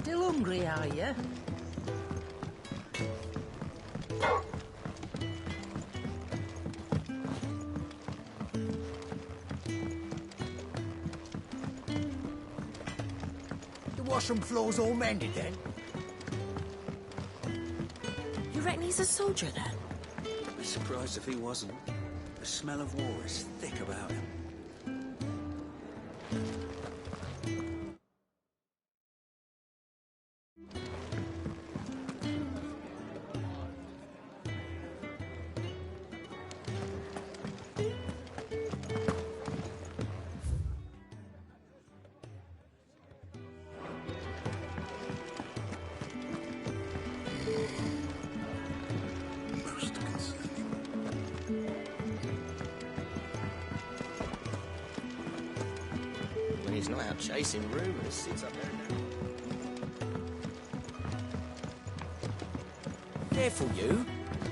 Still hungry, are you? The washroom floor's all mended then? You reckon he's a soldier then? I'd be surprised if he wasn't. The smell of war is thick about him. When he's not out chasing rumours, sits up there now. Careful, you.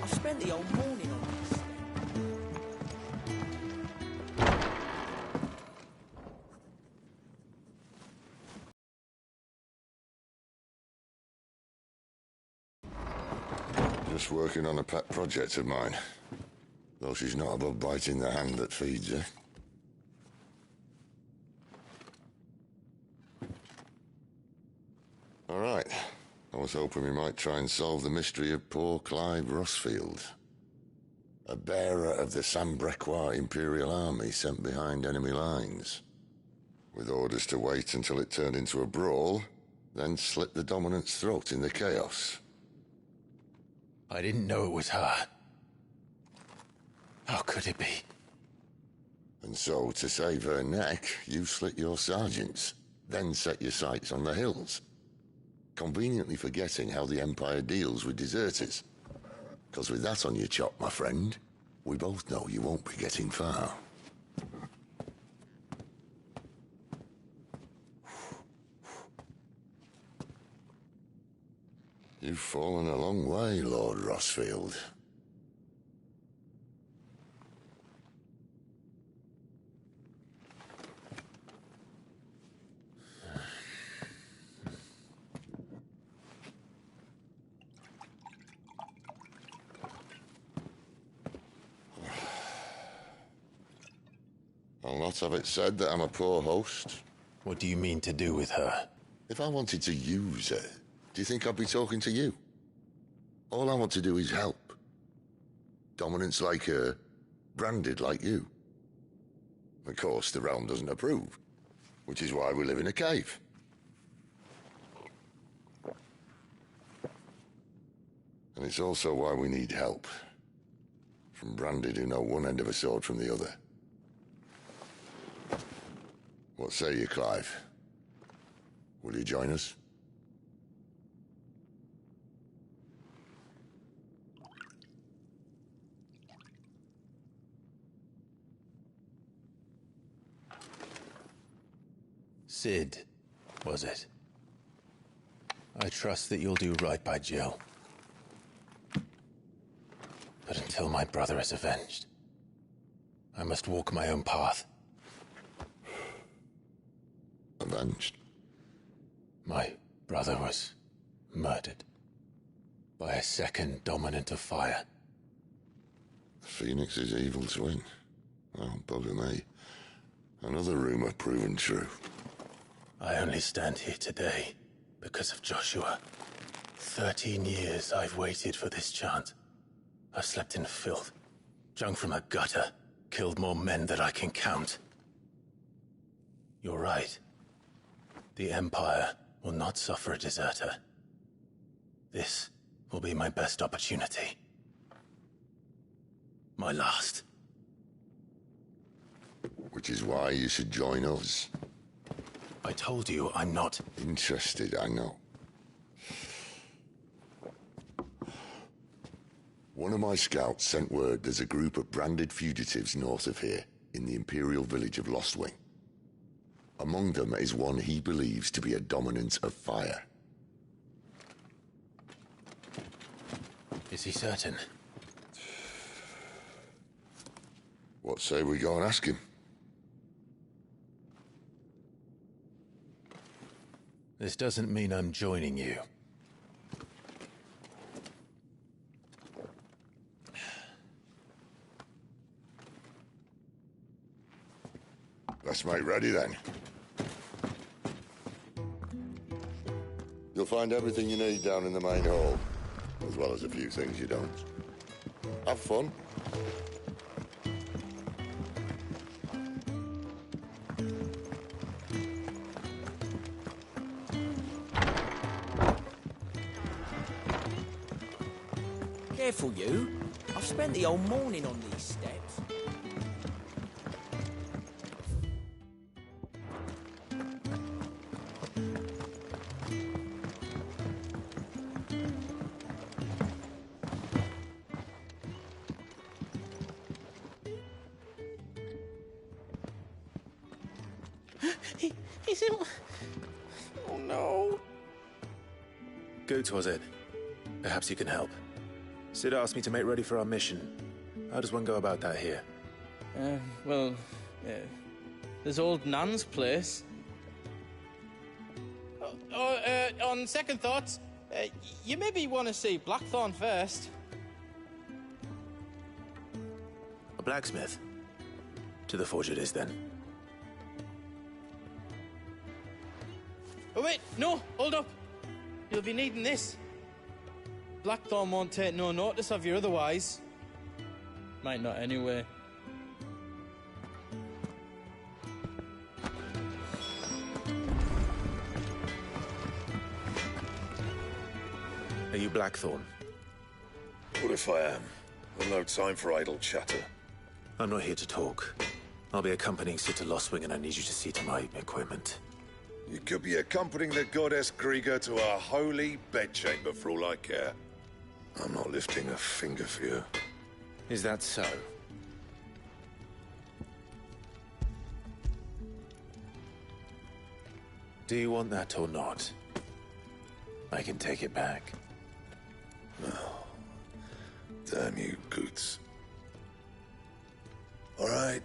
I've spent the whole morning on this. Just working on a pet project of mine. Though she's not above biting the hand that feeds her. All right. I was hoping we might try and solve the mystery of poor Clive Rossfield. A bearer of the Sambrequois Imperial Army sent behind enemy lines. With orders to wait until it turned into a brawl, then slit the dominant's throat in the chaos. I didn't know it was her. How could it be? And so, to save her neck, you slit your sergeants, then set your sights on the hills. Conveniently forgetting how the Empire deals with deserters. Because with that on your chop, my friend, we both know you won't be getting far. You've fallen a long way, Lord Rossfield. I'll not have it said that I'm a poor host. What do you mean to do with her? If I wanted to use her, do you think I'd be talking to you? All I want to do is help. Dominants like her, branded like you. Of course, the realm doesn't approve, which is why we live in a cave. And it's also why we need help. From branded who know one end of a sword from the other. What say you, Clive? Will you join us? Cid, was it? I trust that you'll do right by Jill. But until my brother is avenged, I must walk my own path. Avenged? My brother was murdered by a second dominant of fire. Phoenix's evil twin. Oh, bugger me. Another rumor proven true. I only stand here today because of Joshua. 13 years I've waited for this chance. I've slept in filth, drunk from a gutter, killed more men than I can count. You're right. The Empire will not suffer a deserter. This will be my best opportunity. My last. Which is why you should join us. I told you I'm not interested, I know. One of my scouts sent word there's a group of branded fugitives north of here, in the Imperial village of Lostwing. Among them is one he believes to be a dominant of fire. Is he certain? What say we go and ask him? This doesn't mean I'm joining you. Let's make ready then. You'll find everything you need down in the main hall, as well as a few things you don't. Have fun. Careful, you. I've spent the whole morning on these steps. He's in... Oh, no. Goots, was it? Perhaps you can help. Sid asked me to make ready for our mission. How does one go about that here? There's old Nan's place. On second thoughts, you maybe want to see Blackthorn first. A blacksmith? To the forge it is, then. Oh, wait, no, hold up. You'll be needing this. Blackthorn won't take no notice of you otherwise. Might not anyway. Are you Blackthorn? What if I am? I've no time for idle chatter. I'm not here to talk. I'll be accompanying Sid to Lostwing, and I need you to see to my equipment. You could be accompanying the goddess Krieger to our holy bedchamber for all I care. I'm not lifting a finger for you. Is that so? Do you want that or not? I can take it back. Damn you, Goots. All right.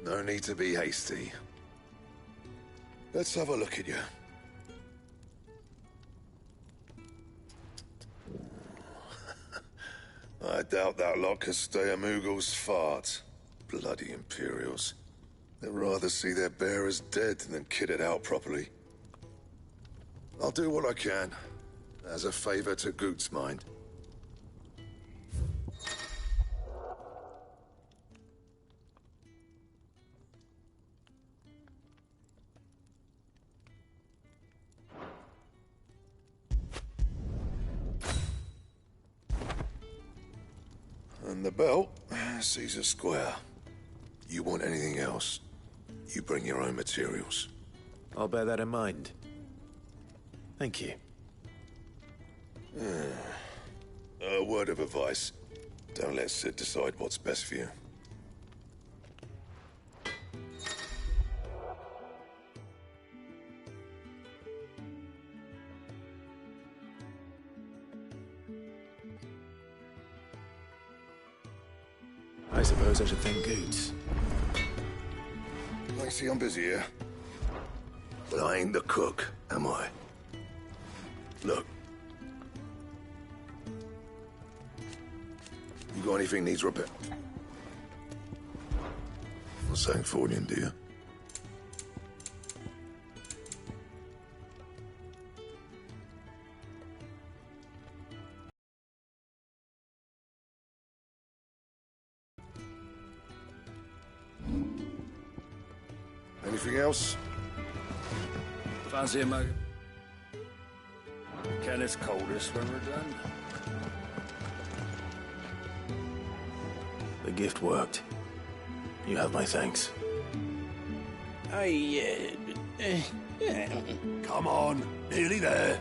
No need to be hasty. Let's have a look at you. I doubt that lot could stay a Moogle's fart. Bloody Imperials. They'd rather see their bearers dead than kitted out properly. I'll do what I can, as a favor to Goot's mind. And the belt, Caesar Square. You want anything else, you bring your own materials. I'll bear that in mind. Thank you. A word of advice. Don't let Sid decide what's best for you. I suppose I should thank Goots. I see I'm busy here. But I ain't the cook, am I? Look. You got anything needs repair? Not saying Fordian, do you? Anything else? Fancy a mug? Kenneth Coldest when we're done. The gift worked. You have my thanks. Come on, nearly there.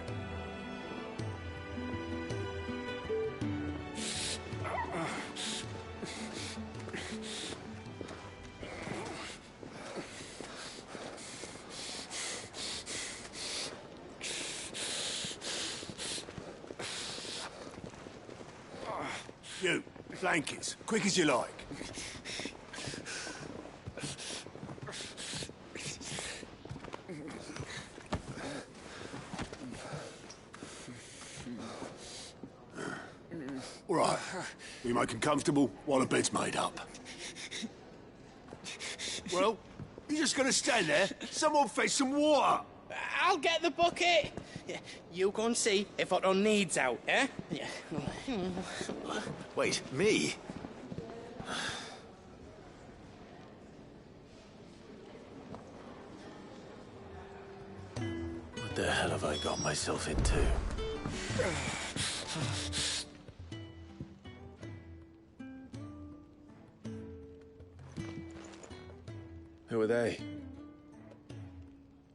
You, blankets, quick as you like. All right. We make 'em comfortable while the bed's made up. Well, you just gonna stand there? Someone fetch some water! I'll get the bucket! Yeah, you go and see if Otto needs out, eh? Yeah. Wait, me? What the hell have I got myself into? Who are they?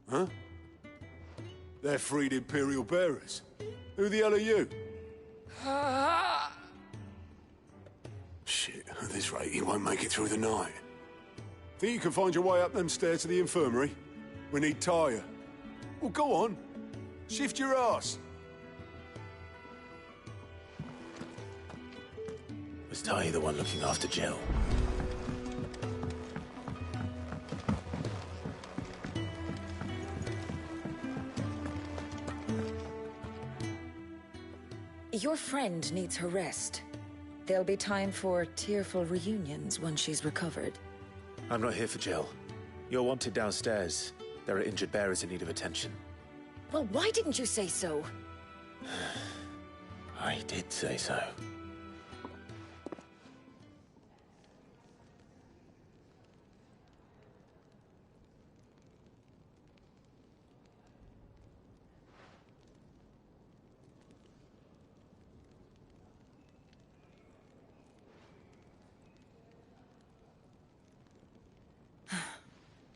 Huh? They're freed Imperial bearers. Who the hell are you? Shit, at this rate, he won't make it through the night. Think you can find your way up them stairs to the infirmary? We need Tyre. Well, go on. Shift your ass. Was Tai the one looking after Jill? Your friend needs her rest. There'll be time for tearful reunions once she's recovered. I'm not here for Jill. You're wanted downstairs. There are injured bearers in need of attention. Well, why didn't you say so? I did say so.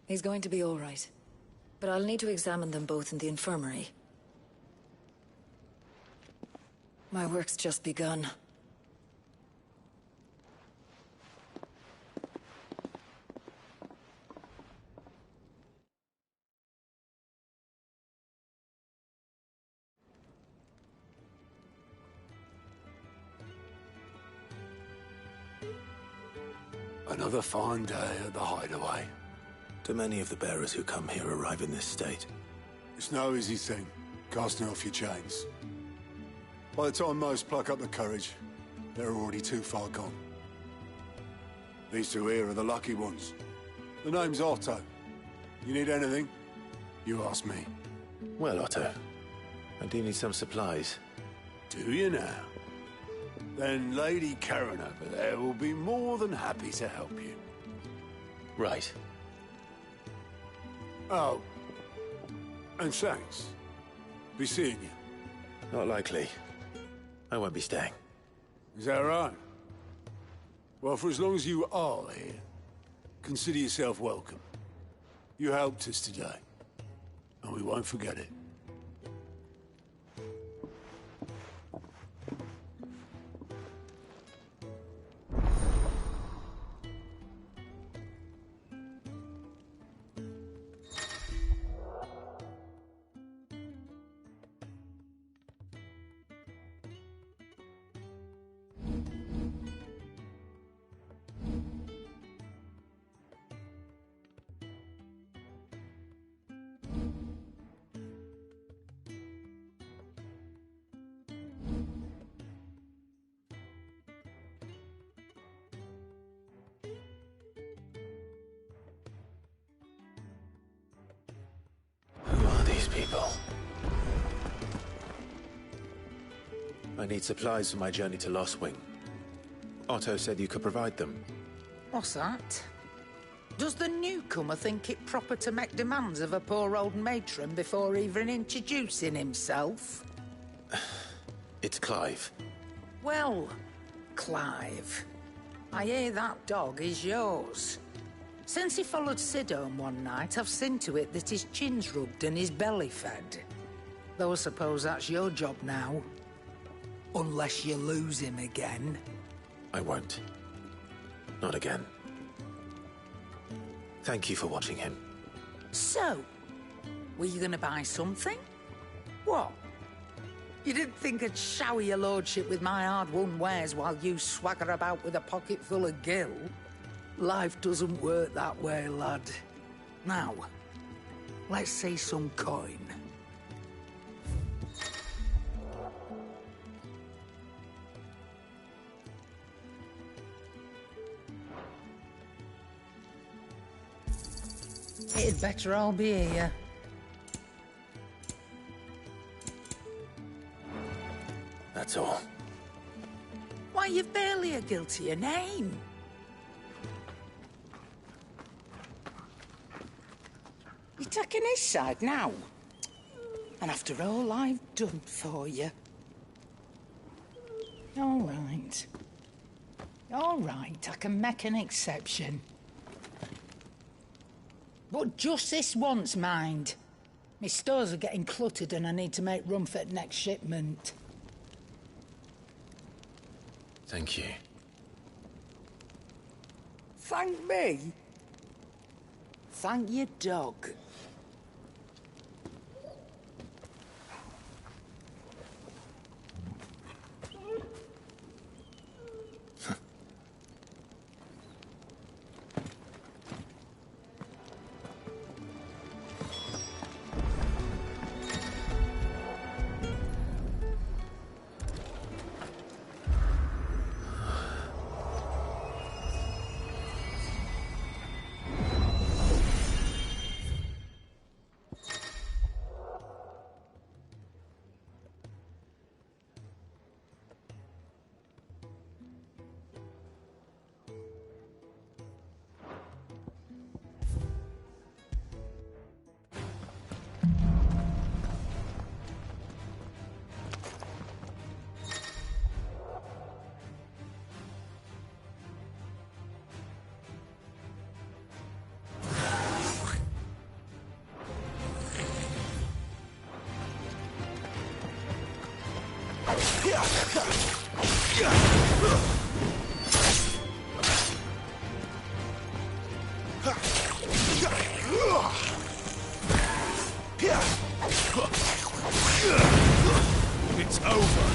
He's going to be all right. But I'll need to examine them both in the infirmary. My work's just begun. Another fine day at the Hideaway. Do many of the bearers who come here arrive in this state? It's no easy thing, casting off your chains. By the time most pluck up the courage, they're already too far gone. These two here are the lucky ones. The name's Otto. You need anything? You ask me. Well, Otto, I do need some supplies. Do you now? Then Lady Karen over there will be more than happy to help you. Right. Oh. And thanks. Be seeing you. Not likely. I won't be staying. Is that right? Well, for as long as you are here, consider yourself welcome. You helped us today, and we won't forget it. Who are these people? I need supplies for my journey to Lostwing. Otto said you could provide them. What's that? Does the newcomer think it proper to make demands of a poor old matron before even introducing himself? It's Clive. Well, Clive, I hear that dog is yours. Since he followed Sid home one night, I've seen to it that his chin's rubbed and his belly fed. Though I suppose that's your job now. Unless you lose him again. I won't. Not again. Thank you for watching him. So, were you gonna buy something? What? You didn't think I'd shower your lordship with my hard-won wares while you swagger about with a pocket full of gil? Life doesn't work that way, lad. Now, let's see some coin. It'd better all be here. That's all. Why, you've barely a guiltier name. You're taking his side now? And after all I've done for you? All right. All right, I can make an exception. But just this once, mind. My stores are getting cluttered and I need to make room for the next shipment. Thank you. Thank me? Thank your dog. It's over.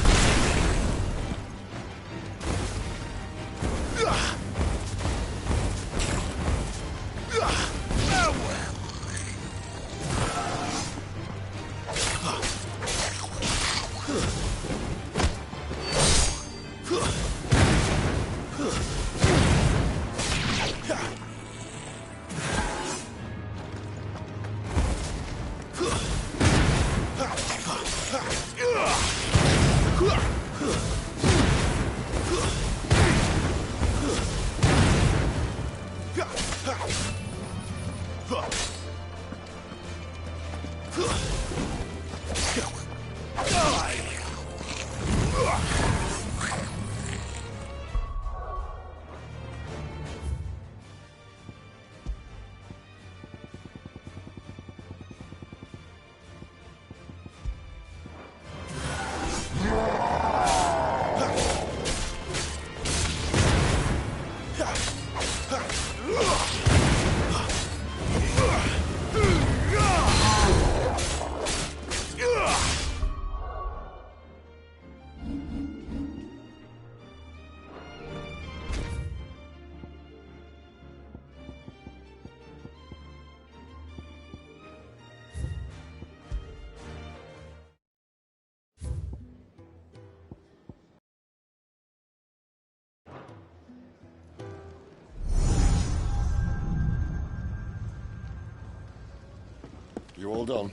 You all done?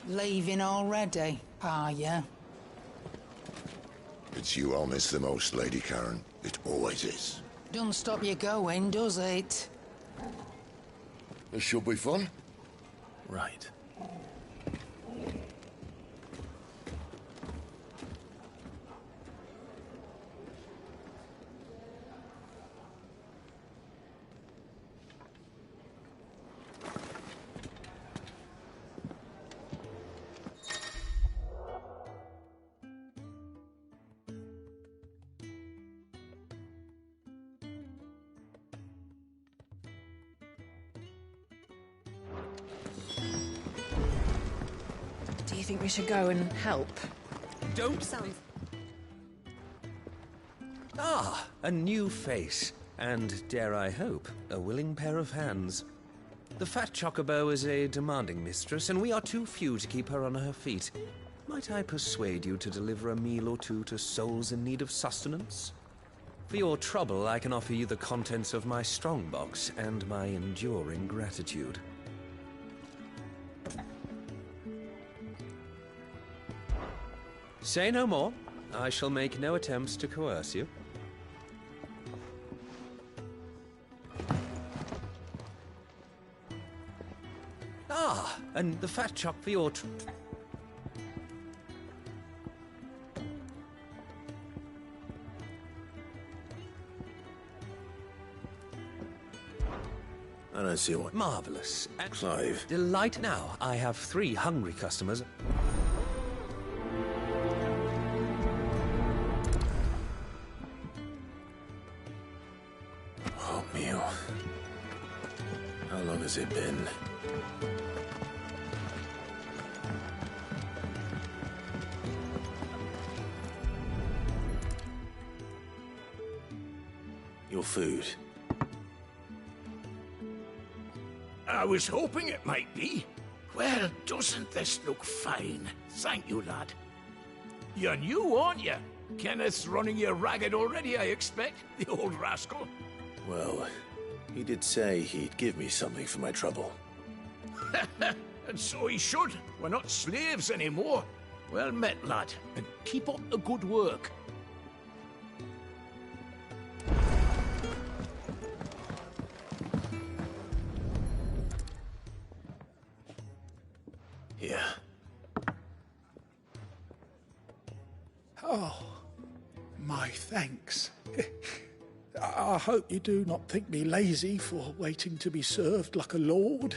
Leaving already, are you? It's you I'll miss the most, Lady Karen. It always is. Don't stop you going, does it? This should be fun. Right. Do you think we should go and help? Don't sound... Ah, a new face. And, dare I hope, a willing pair of hands. The fat chocobo is a demanding mistress, and we are too few to keep her on her feet. might I persuade you to deliver a meal or two to souls in need of sustenance? For your trouble, I can offer you the contents of my strongbox and my enduring gratitude. Say no more. I shall make no attempts to coerce you. Ah, and the fat chop for your... I don't see what. Marvelous. And Clive. delight now. I have 3 hungry customers. Oh, meal. How long has it been? Your food. I was hoping it might be. Well, doesn't this look fine? Thank you, lad. You're new, aren't you? Kenneth's running you ragged already, I expect, the old rascal. Well, he did say he'd give me something for my trouble. And so he should. We're not slaves anymore. Well met, lad, and keep up the good work. Here. Oh, my thanks. I hope you do not think me lazy for waiting to be served like a lord.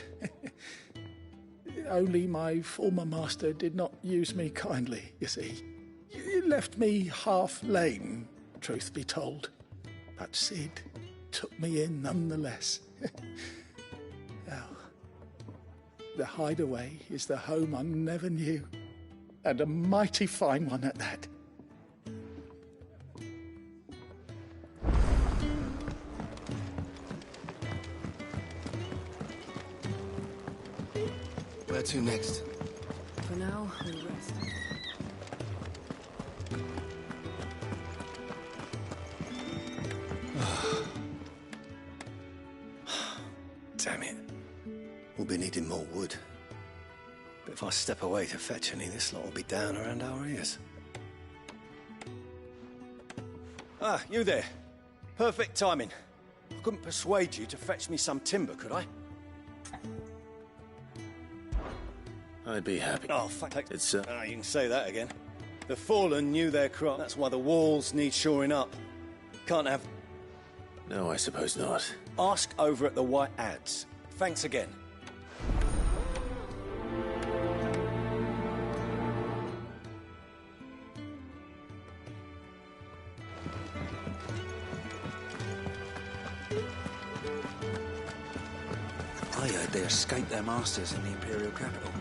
Only my former master did not use me kindly, you see. You left me half lame, truth be told. But Sid took me in nonetheless. Now, the Hideaway is the home I never knew, and a mighty fine one at that. Where to next? For now, we rest. Damn it. We'll be needing more wood. But if I step away to fetch any, this lot will be down around our ears. Ah, you there. Perfect timing. I couldn't persuade you to fetch me some timber, could I? I'd be happy. Oh, fuck. It's, you can say that again. The Fallen knew their crop. That's why the walls need shoring up. Can't have... No, I suppose not. Ask over at the White Ads. Thanks again. I heard they escaped their masters in the Imperial capital.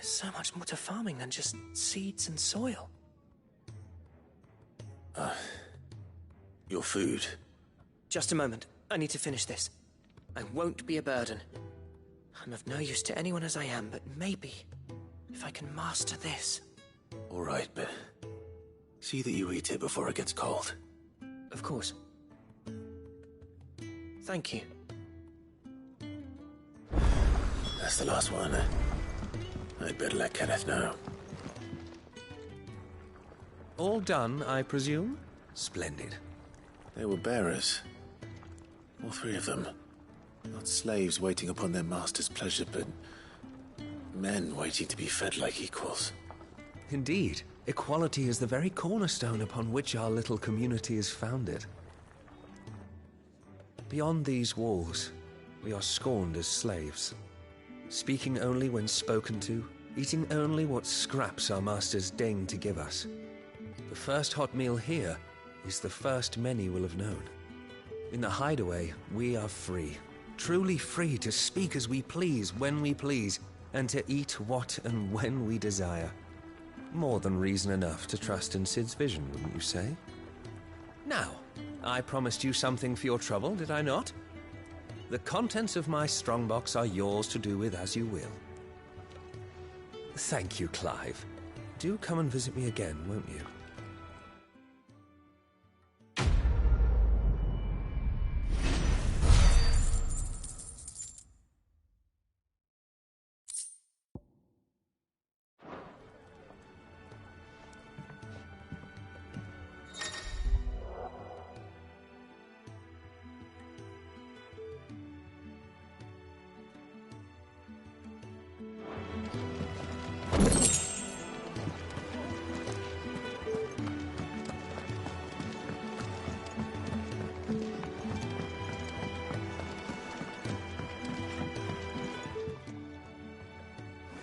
So much more to farming than just seeds and soil. Your food. Just a moment. I need to finish this. I won't be a burden. I'm of no use to anyone as I am, but maybe if I can master this. All right, but see that you eat it before it gets cold. Of course. Thank you. That's the last one. I'd better let Kenneth know. All done, I presume? Splendid. They were bearers. All 3 of them. Not slaves waiting upon their master's pleasure, but men waiting to be fed like equals. Indeed. Equality is the very cornerstone upon which our little community is founded. Beyond these walls, We are scorned as slaves, speaking only when spoken to, eating only what scraps our masters deign to give us. The first hot meal here is the first many will have known. In the hideaway, we are free, truly free to speak as we please, when we please, and to eat what and when we desire. More than reason enough to trust in Cid's vision, wouldn't you say? Now, I promised you something for your trouble, did I not? The contents of my strongbox are yours to do with as you will. Thank you, Clive. Do come and visit me again, won't you?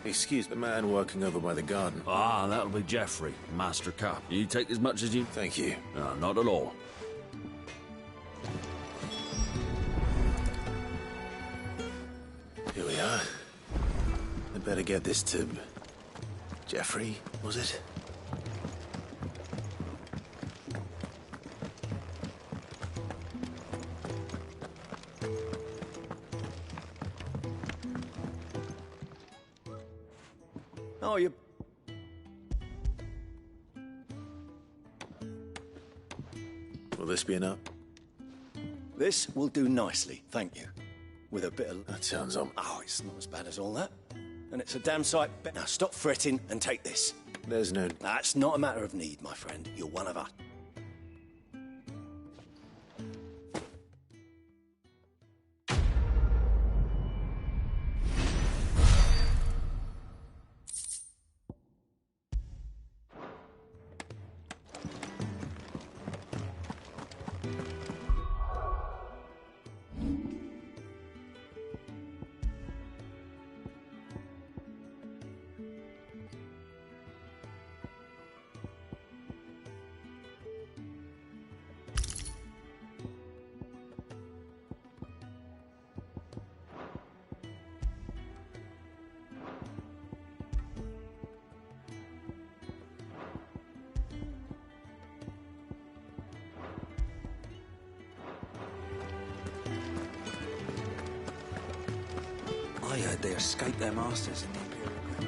Excuse the man working over by the garden. Ah, that'll be Geoffrey, Master Cap. You take as much as you... Thank you. Not at all. Here we are. I'd better get this to... Geoffrey, was it? Oh, you... Will this be enough? This will do nicely, thank you. With a bit of... That sounds on. Oh, it's not as bad as all that. And it's a damn sight better. Now, stop fretting and take this. There's no... That's not a matter of need, my friend. You're one of us. I heard they escaped their masters in the Imperial Guard.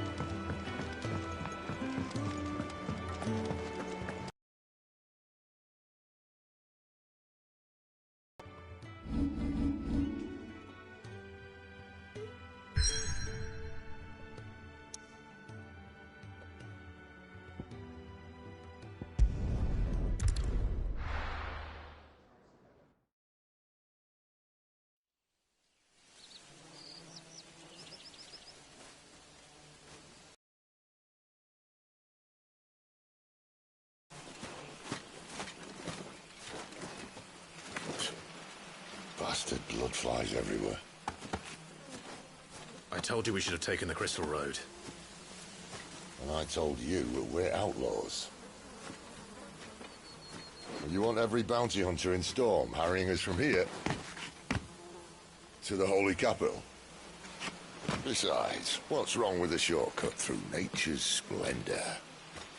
Bastard blood flies everywhere. I told you we should have taken the Crystal Road. And I told you that we're outlaws. You want every bounty hunter in Storm harrying us from here to the Holy Capital? Besides, what's wrong with a shortcut through nature's splendor?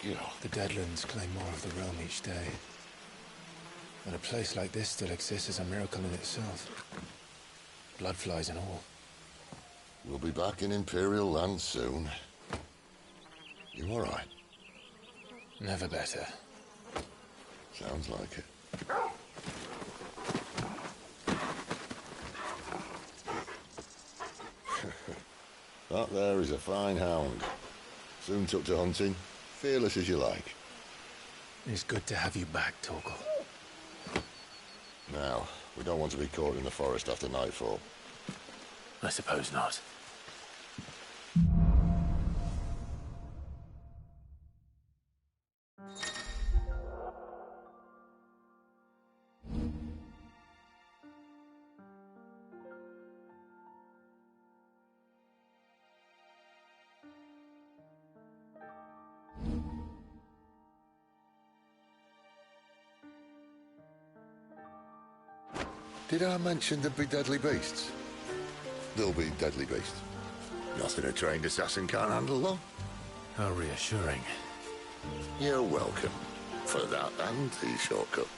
You know, The Deadlands claim more of the realm each day. That a place like this still exists is a miracle in itself. Bloodflies and all. we'll be back in Imperial land soon. You all right? Never better. Sounds like it. That there is a fine hound. Soon took to hunting. Fearless as you like. It's good to have you back, Torgal. Now, we don't want to be caught in the forest after nightfall. I suppose not. Did I mention there'd be deadly beasts? There'll be deadly beasts. Nothing a trained assassin can't handle, though. How reassuring. You're welcome for that and the shortcut.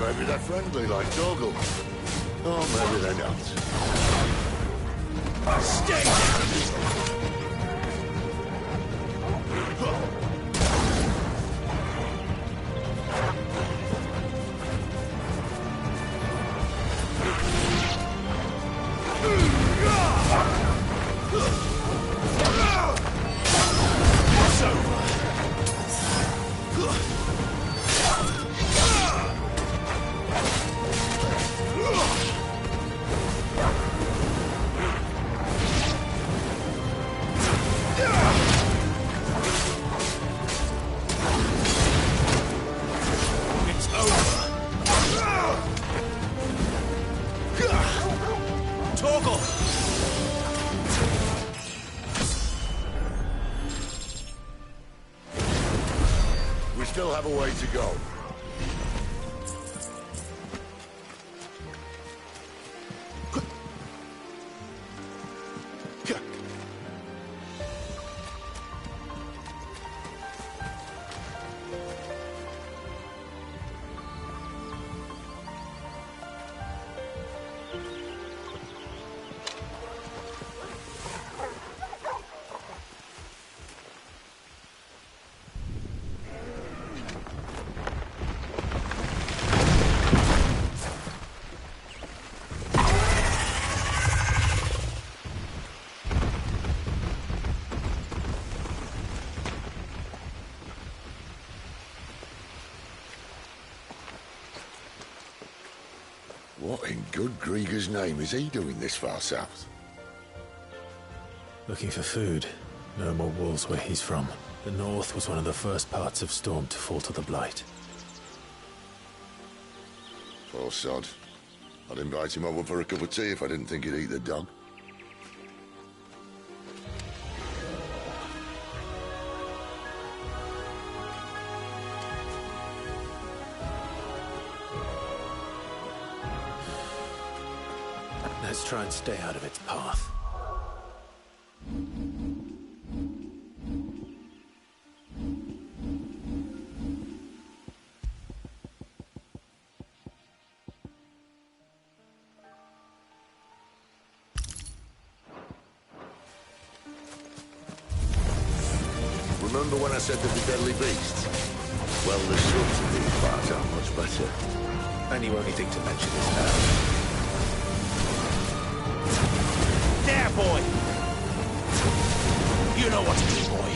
Maybe they're friendly like Torgal. Or maybe they're not. Stay down! Still have a way to go. What in good Grieger's name is he doing this far south? Looking for food. No more wolves where he's from. The north was one of the first parts of Storm to fall to the Blight. Poor sod. I'd invite him over for a cup of tea if I didn't think he'd eat the dog. Let's try and stay out of its path. Remember when I said there'd be deadly beasts? Well, the subs of these parts are much better. And you only think to mention this now. There, boy! You know what to do, boy.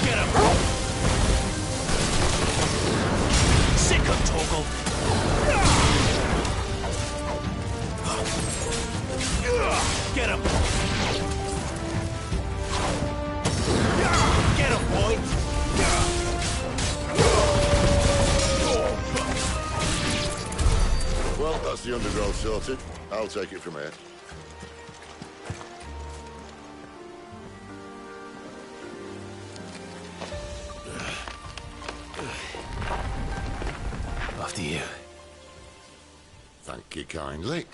Get him! Sick him, Torgal! Get him! Get him, boy! Well, that's the undergrowth sorted. I'll take it from here. After you. Thank you kindly.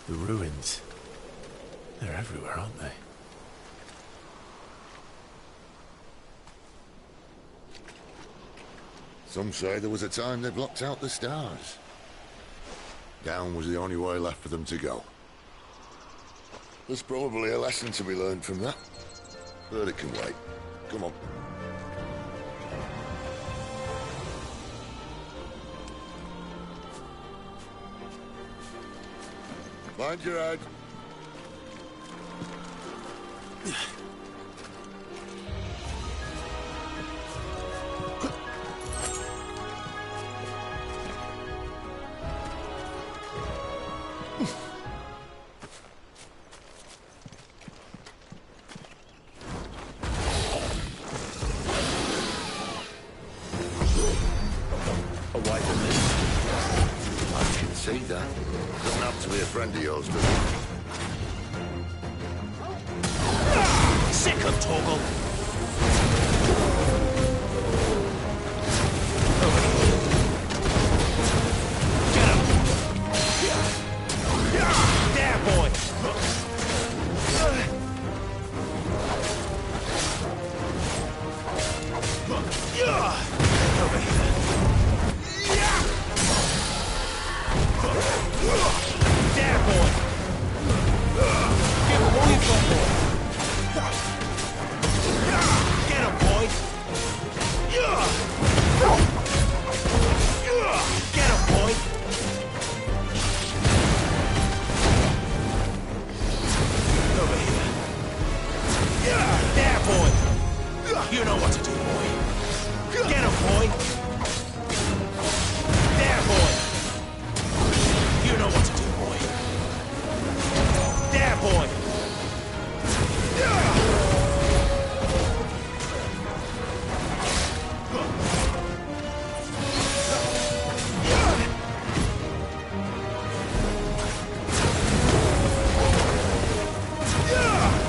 The ruins. They're everywhere, aren't they? Some say there was a time they blocked out the stars. Down was the only way left for them to go. There's probably a lesson to be learned from that. But it can wait. Come on. Mind your head. A wife of this. I can see that. Doesn't have to be a friend of yours, does it? Sick him, Torgal! Get him! There, boy! Over here. There, boy! Give him all you've got, boy! Get him, boy! Get him, boy! Over here. There, boy! You know what to do, boy! Get him, boy! There, boy! You know what to do, boy! There, boy!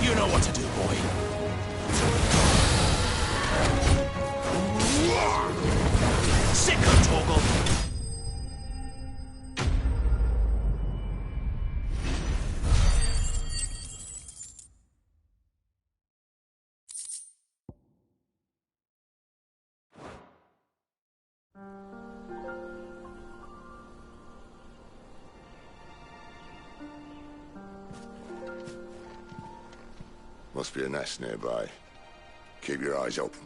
You know what to do, boy! Sick of Torgal! Must be a nest nearby. Keep your eyes open.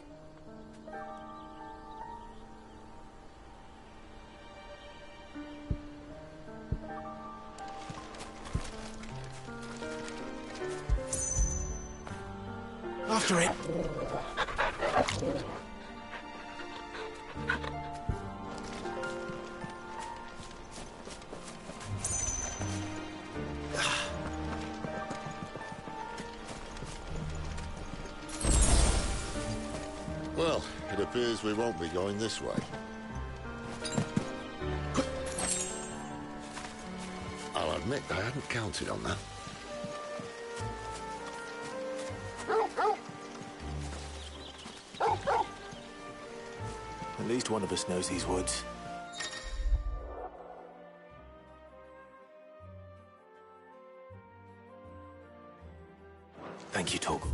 After it! Well, it appears we won't be going this way. I'll admit I hadn't counted on that. At least one of us knows these woods. Thank you, Torgal.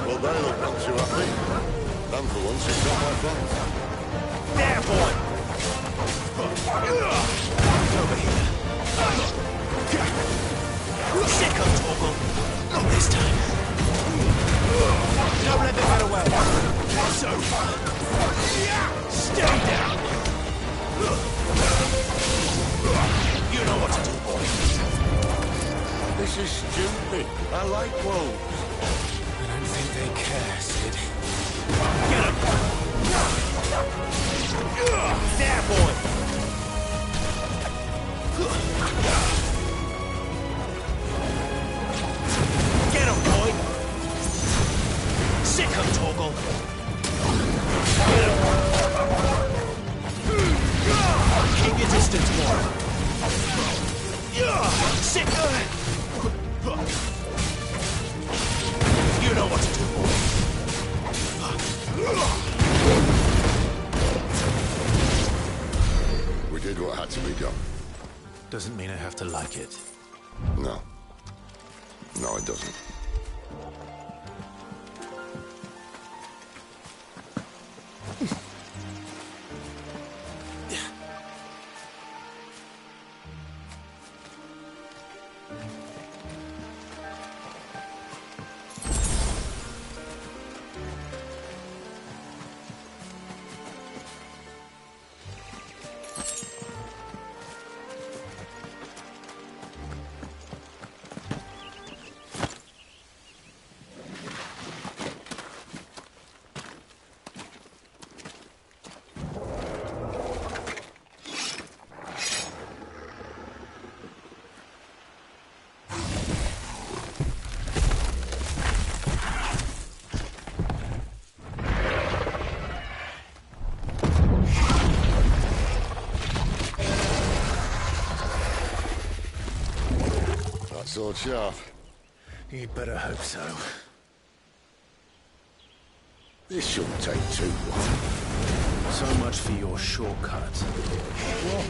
Well, they look not too happy. Them for once, it's not my fault. There, boy! Over here. Sick of Torgal. Not this time. Don't let them get away. So far. Stay down. You know what to do, boy. This is stupid. I like wolves. I don't think they care, Sid. Get him! There, boy! Get him, boy! Sick him, Torgal! Get him! Keep your distance, boy! Sick him! You know what to do, boy. We did what had to be done. Doesn't mean I have to like it. No. No, it doesn't. Sword sharp. You'd better hope so. This shouldn't take too long. So much for your shortcut. What?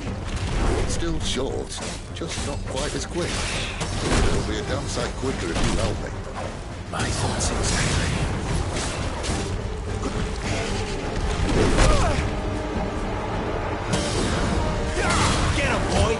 It's still short, just not quite as quick. It'll be a damn sight quicker if you help me. My thoughts exactly. Get him, boy!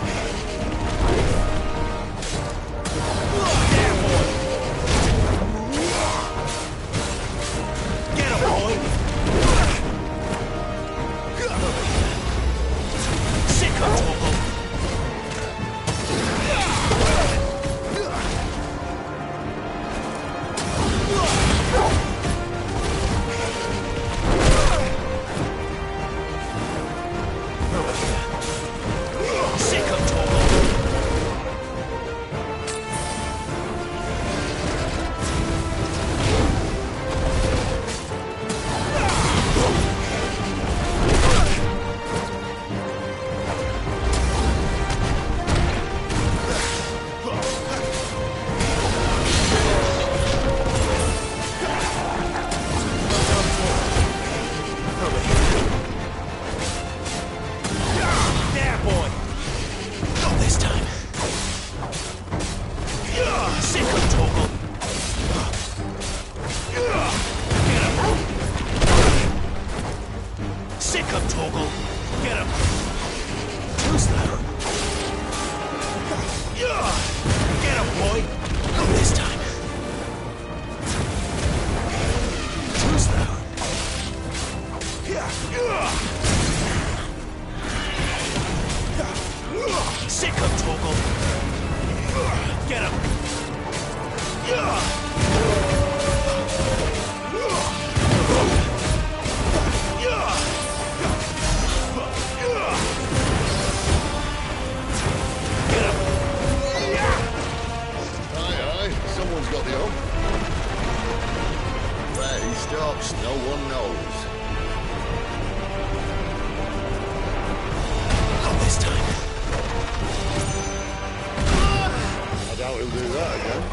doubt he'll do that again.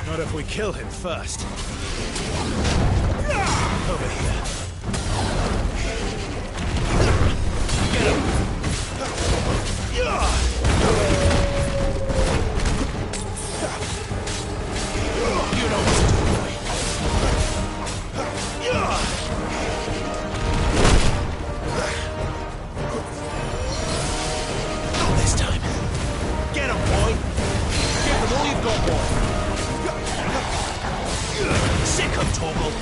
Not if we kill him first. Over here. Get him! You know what's not this time. Get him, boy! Give them all you've got, boy! Sick of Torgal!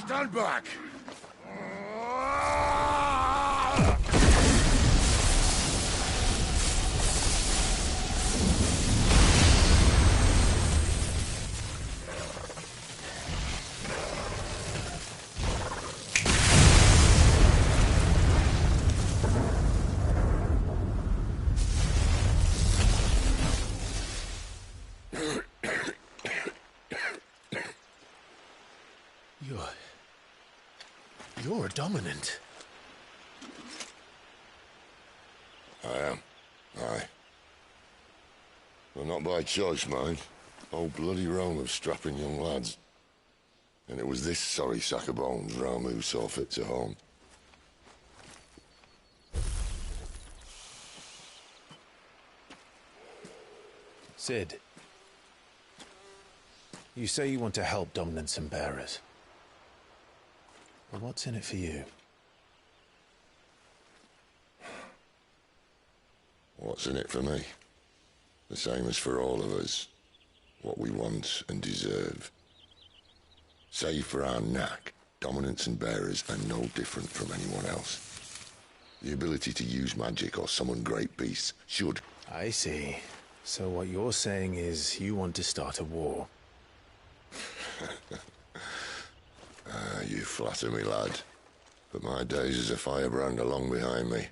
Stand back! You're dominant. I am. Aye. Well, not by choice, mind. Whole bloody realm of strapping young lads. And it was this sorry sack of bones Ramu saw fit to home. Cid. You say you want to help dominants and bearers. Well, what's in it for you? What's in it for me? The same as for all of us. What we want and deserve. Save for our knack, dominants and bearers are no different from anyone else. The ability to use magic or summon great beasts should... I see. So what you're saying is you want to start a war. You flatter me, lad. But my days as a firebrand are long behind me.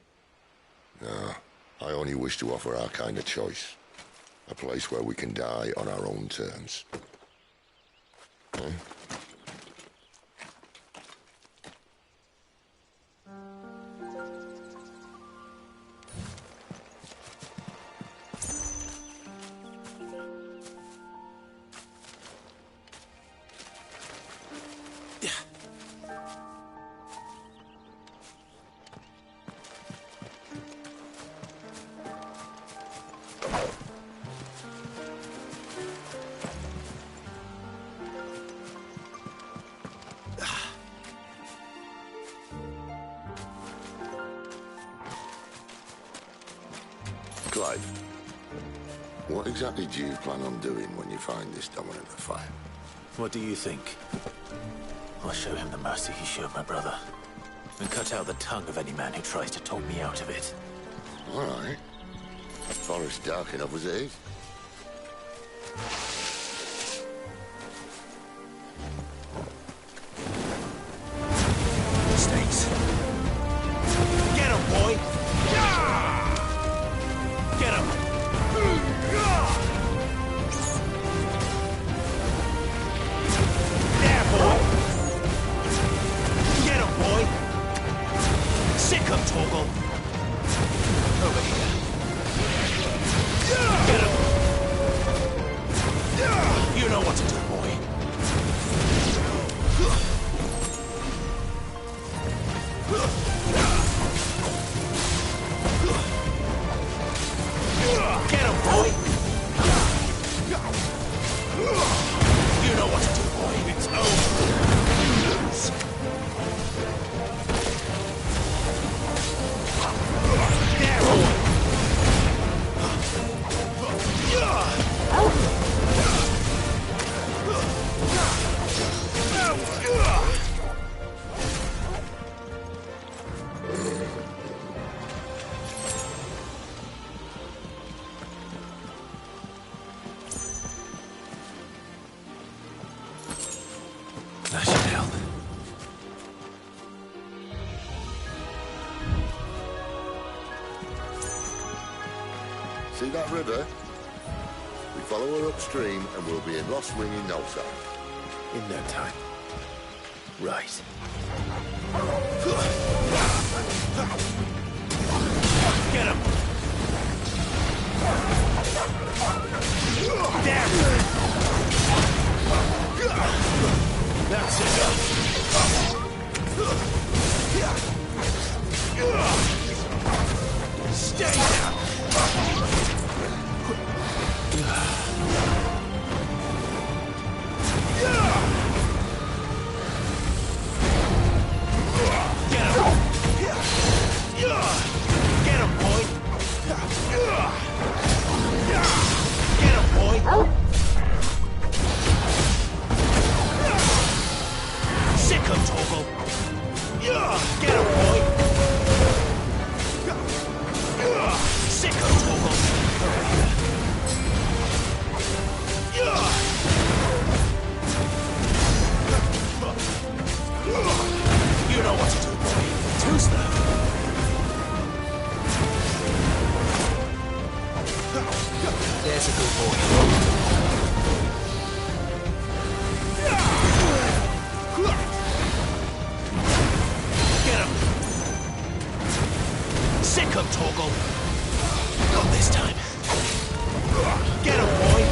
No, I only wish to offer our kind of choice. A place where we can die on our own terms. Eh? Clive, what exactly do you plan on doing when you find this dominant of fire? What do you think? I'll show him the mercy he showed my brother. And cut out the tongue of any man who tries to talk me out of it. All right. The forest's dark enough as it is. Snakes. Get him, boy! Get him! There, boy! See that river? We follow her upstream and we'll be in Lost Wing in no time. In no time. Right. Get him! Damn! That's it. Stay down! Get him, boy! Get him, boy! Sick him, Torgal! Get him, boy! Sick him, Torgal! You know what to do, boy. Two-step. There's a good boy. Get him! Sick him, Torgal! Not this time. Get him, boy!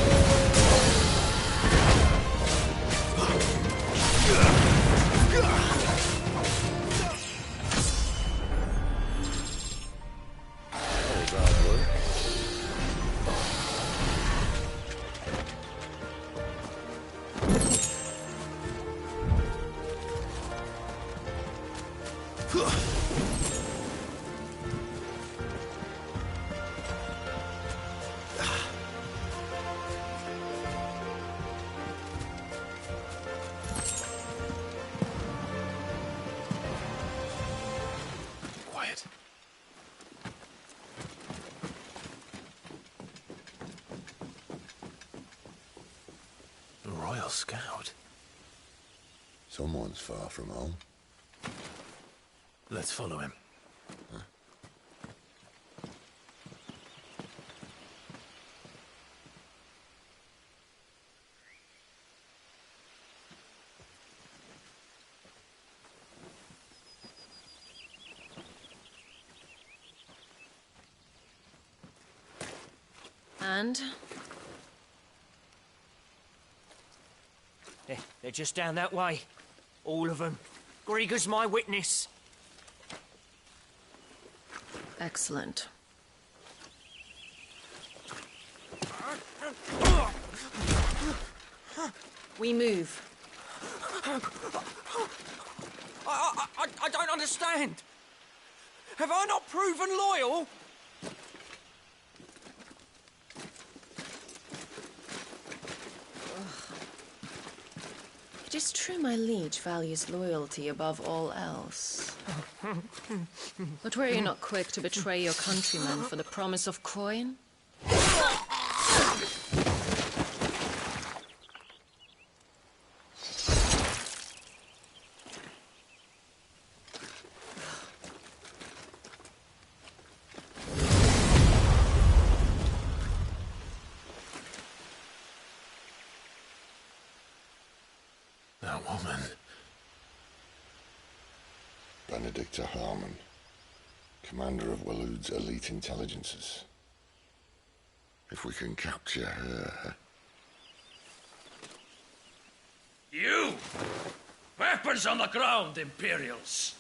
Scout. Someone's far from home. Let's follow him. Huh? And? They're just down that way. All of them. Grieger's my witness. Excellent. We move. I don't understand. Have I not proven loyal? It is true my liege values loyalty above all else. But were you not quick to betray your countrymen for the promise of coin? That woman. Benedicta Harmon, commander of Waloed's elite intelligences. If we can capture her... You! Weapons on the ground, Imperials!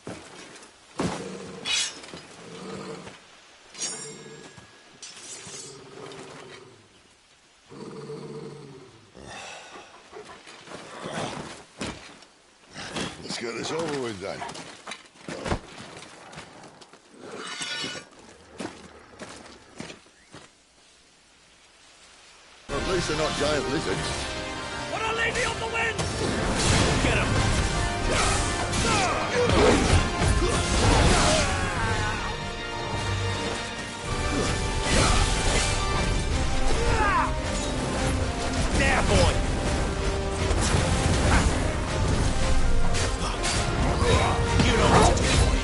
Let's get this over with then. Well, at least they're not giant lizards. What a lady on the wind! Get him! There, boy! You know what to do, boy.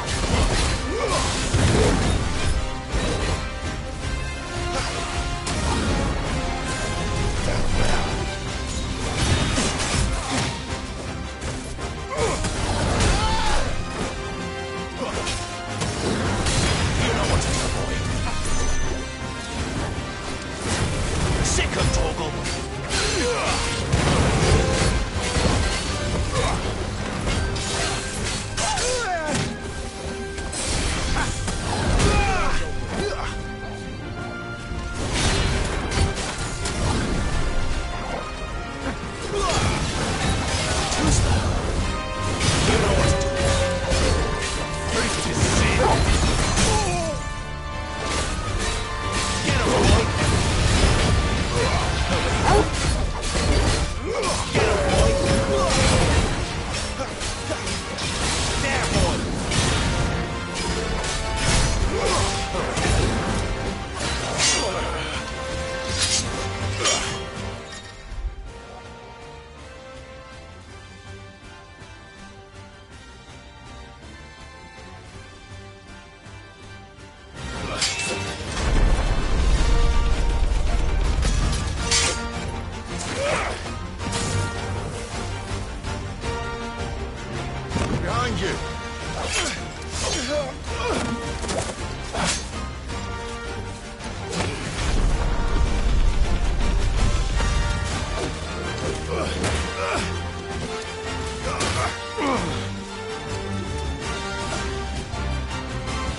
you.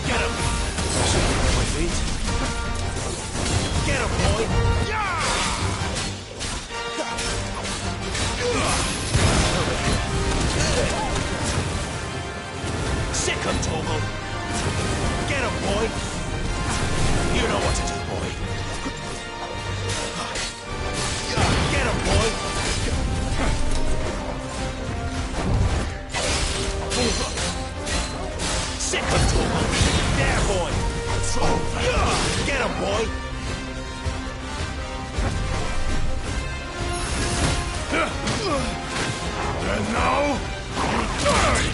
Get him! My feet. Get him, boy! Sick him, Torgal! Get him, boy! You know what to do, boy. Get him, boy! Sick him, Torgal! There, boy! Get him, boy! And now, you die!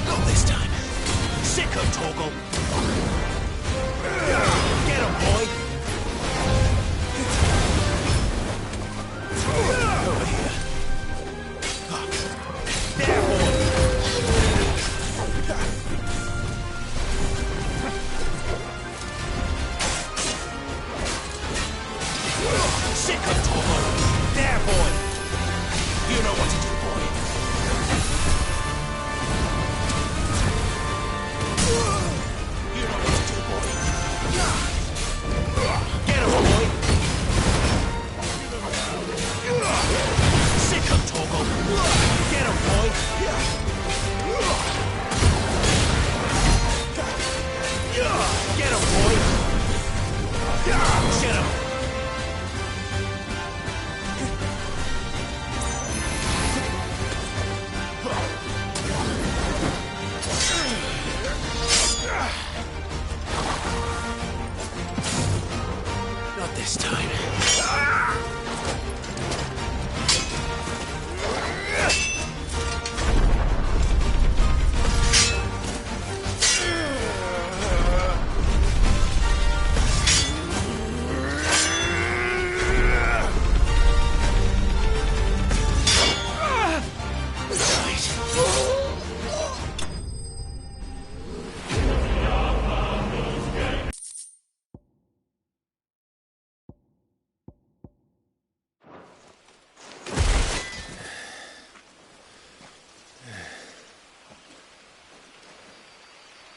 Not this time. Sick him, Torgal! Get him, boy! Over here. There, boy! Sick him, Torgal! There, boy! You know what to do, boy. You know what to do, boy. Get him, boy! Sick him, Torgal! Get him, boy! Get him, boy! Get him! Not this time.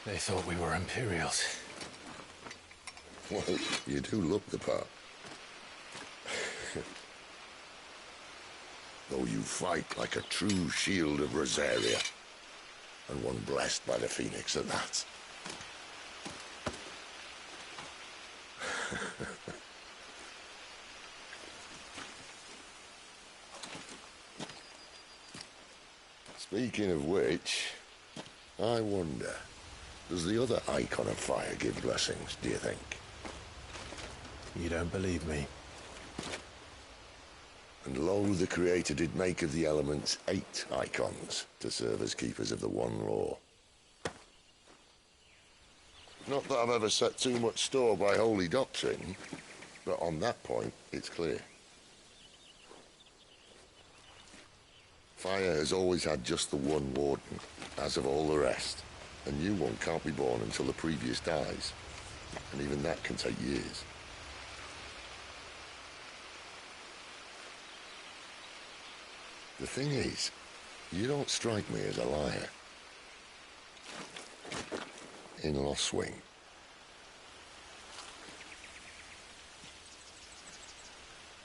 They thought we were Imperials. Well, you do look the part. Though you fight like a true shield of Rosaria, and one blessed by the Phoenix at that. Speaking of which, I wonder, does the other Icon of Fire give blessings, do you think? You don't believe me? And lo, the Creator did make of the elements 8 icons to serve as keepers of the one law. Not that I've ever set too much store by holy doctrine, but on that point, it's clear. Fire has always had just the one warden, as of all the rest. A new one can't be born until the previous dies, and even that can take years. The thing is, you don't strike me as a liar. In Lost Swing.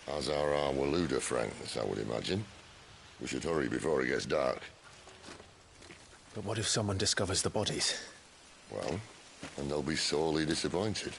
As are our Waluda friends, I would imagine. We should hurry before it gets dark. But what if someone discovers the bodies? Well, and they'll be sorely disappointed.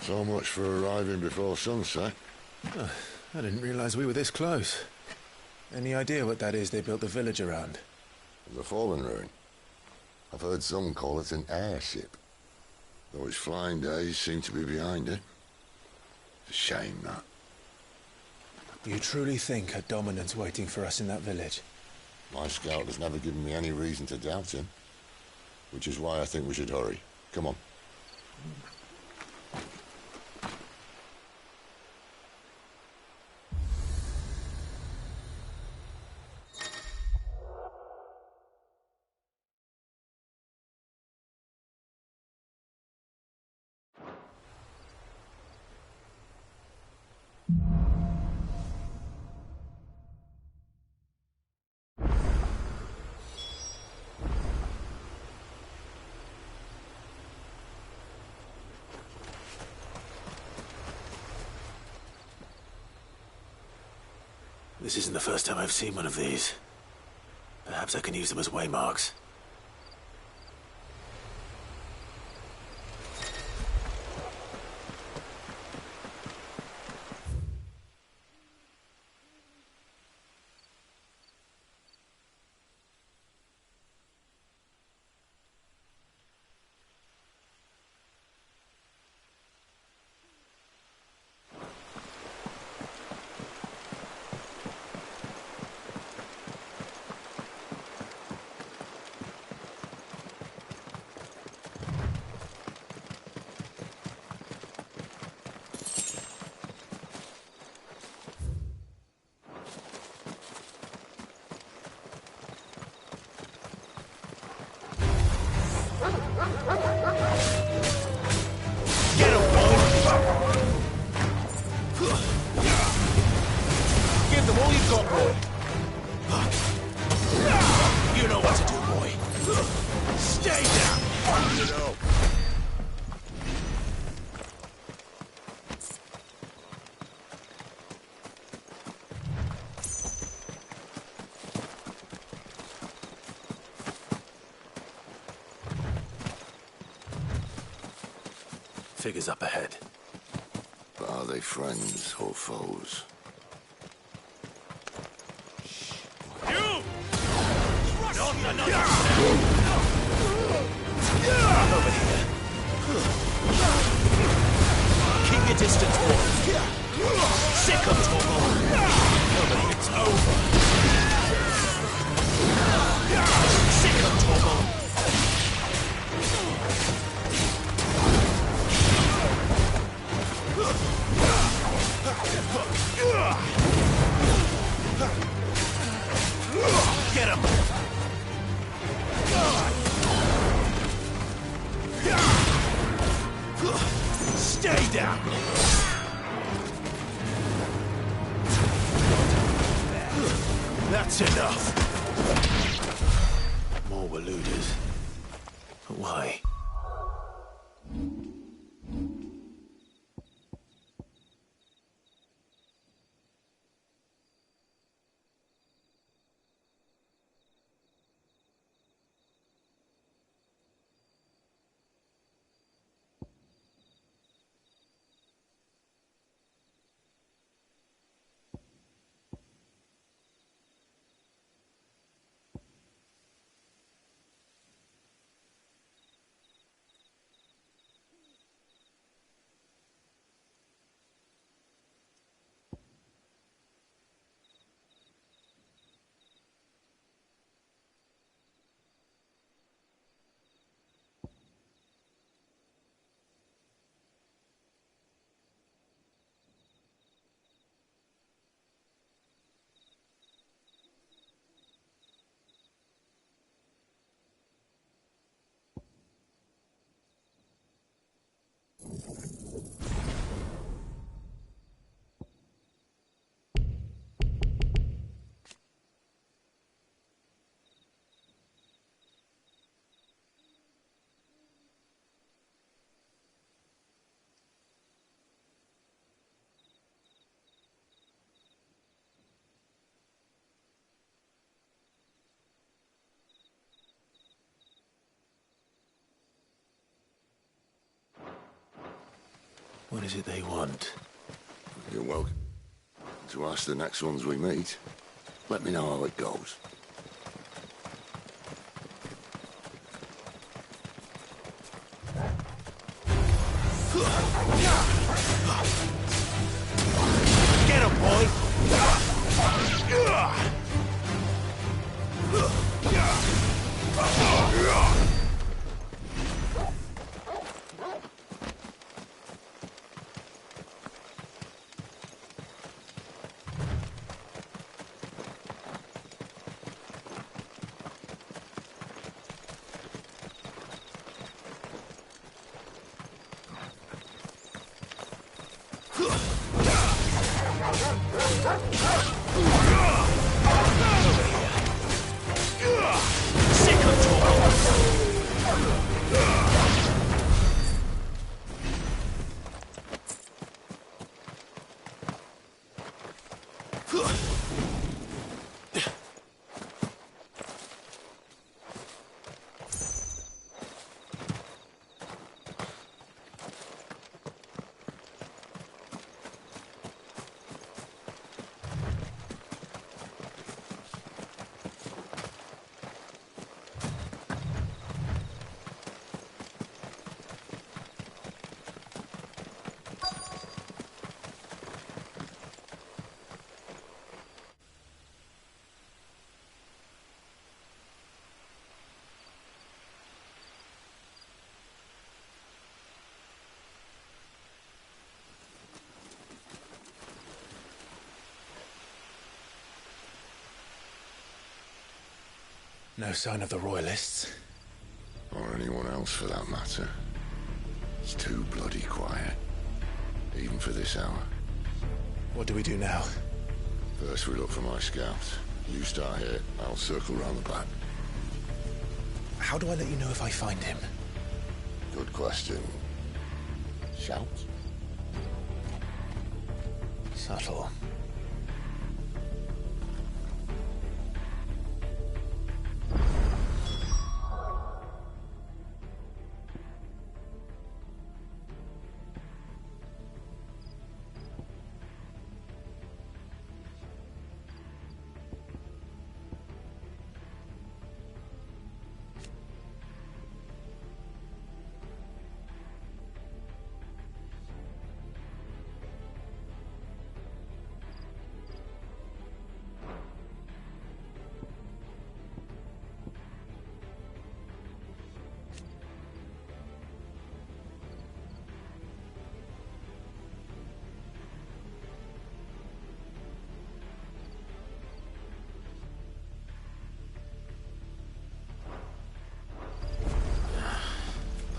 So much for arriving before sunset. Oh, I didn't realize we were this close. Any idea what that is they built the village around? The Fallen Ruin. I've heard some call it an airship. Though its flying days seem to be behind it. It's a shame, that. You truly think a dominant's waiting for us in that village? My scout has never given me any reason to doubt him. Which is why I think we should hurry. Come on. This isn't the first time I've seen one of these. Perhaps I can use them as waymarks. Figures up ahead. But are they friends or foes? You! Over here. Keep your distance, boy. Sick of Torgal. It's over. Sick of Torgal. Get him! Stay down! That's enough! More Waluders. Why? What is it they want? You're welcome to ask the next ones we meet. Let me know how it goes. Get him, boy! No sign of the Royalists. Or anyone else for that matter. It's too bloody quiet. Even for this hour. What do we do now? First we look for my scouts. You start here, I'll circle round the back. How do I let you know if I find him? Good question. Shout? Subtle.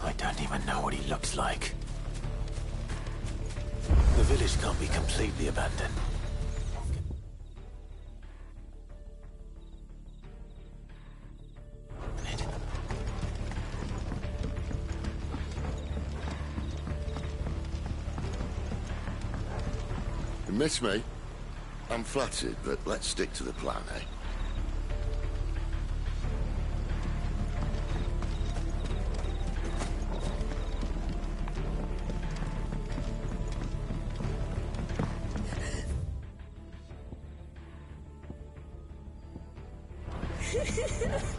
I don't even know what he looks like. The village can't be completely abandoned. You miss me? I'm flattered, but let's stick to the plan, eh?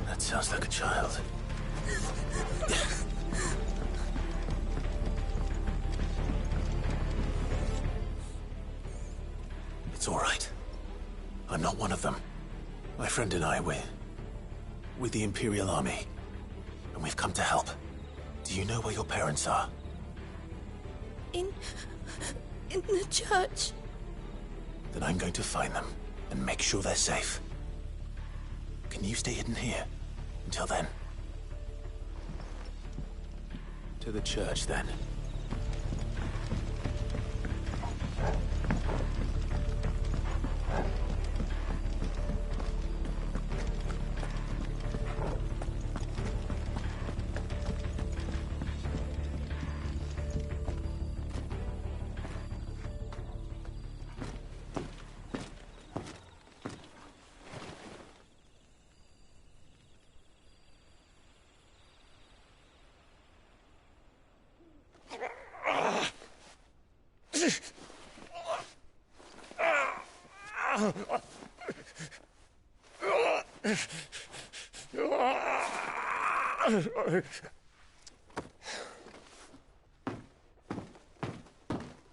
That sounds like a child. It's all right. I'm not one of them. My friend and I, we're with the Imperial Army. And we've come to help. Do you know where your parents are? In the church. Then I'm going to find them and make sure they're safe. Can you stay hidden here until then? To the church, then.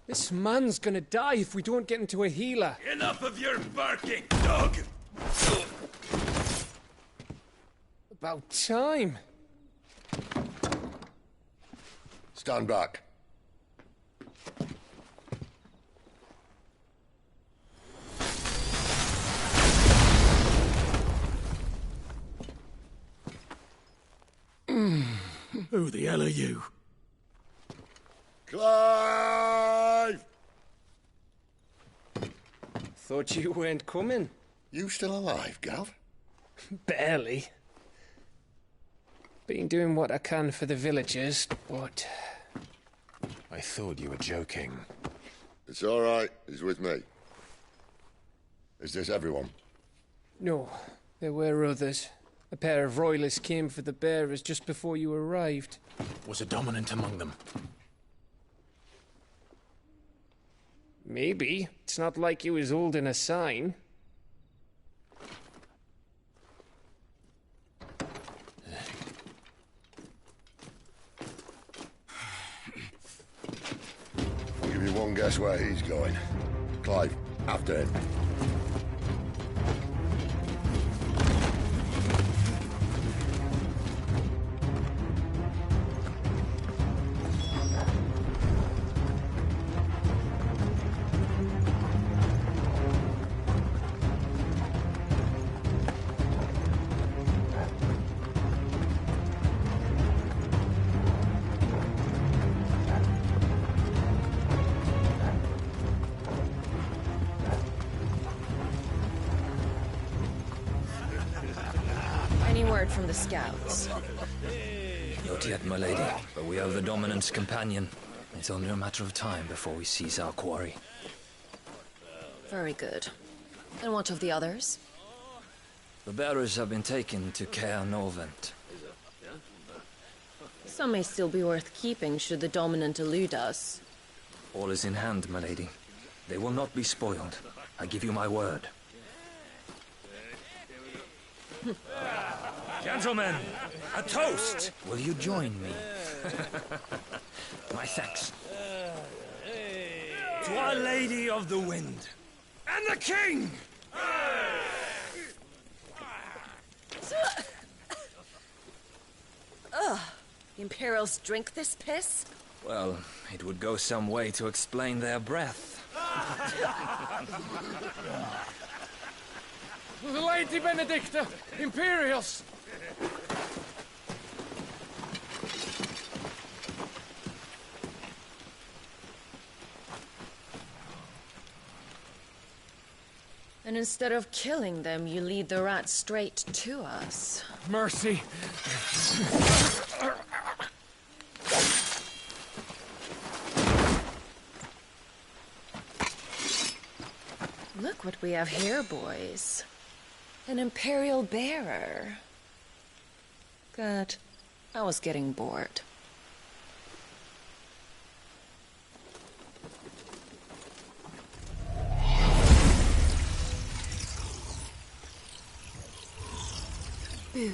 This man's gonna die if we don't get into a healer. Enough of your barking, dog! About time. Stand back. Who the hell are you? Clive! Thought you weren't coming. You still alive, Gav? Barely. Been doing what I can for the villagers, but... I thought you were joking. It's all right. He's with me. Is this everyone? No, there were others. A pair of royalists came for the bearers just before you arrived. Was a dominant among them? Maybe. It's not like he was holding a sign. I'll give you one guess where he's going. Clive, after him. From the scouts. Not yet, my lady, but we have the Dominant's companion. It's only a matter of time before we seize our quarry. Very good. And what of the others? The bearers have been taken to Caer Norvent. Some may still be worth keeping should the Dominant elude us. All is in hand, my lady. They will not be spoiled. I give you my word. Gentlemen, a toast! Will you join me? My thanks. To Our Lady of the Wind. And the King! Ugh. Imperials drink this piss? Well, it would go some way to explain their breath. Lady Benedicta! Imperials! And instead of killing them, you lead the rats straight to us. Mercy! Look what we have here, boys. An Imperial bearer. Good. I was getting bored. Boo.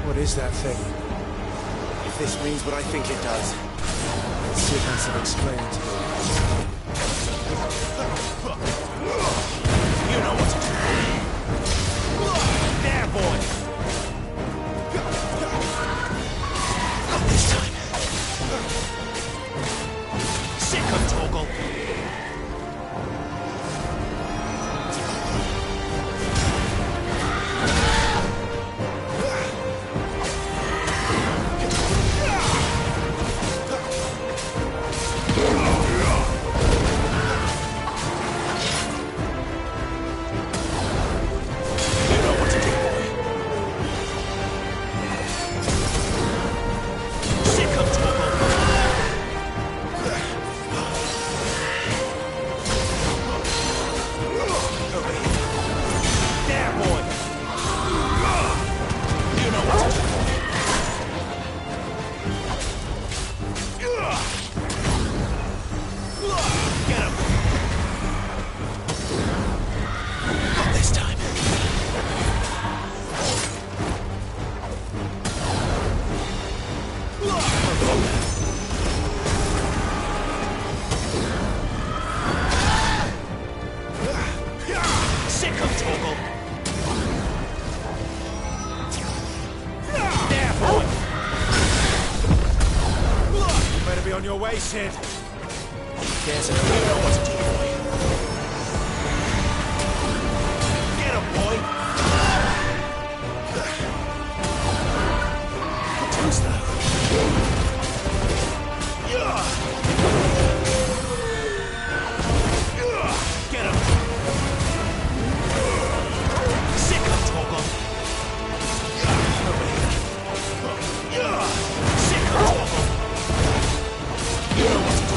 What is that thing? If this means what I think it does, Cid has to explain to me. You know what to do. There, boy! Not this time. Sick of Torgal. On your way, Sid. There's a hero what to do, boy. Get him, boy! Too slow. Get him! Sick of Torgon! Sick of Torgon! You know what to do.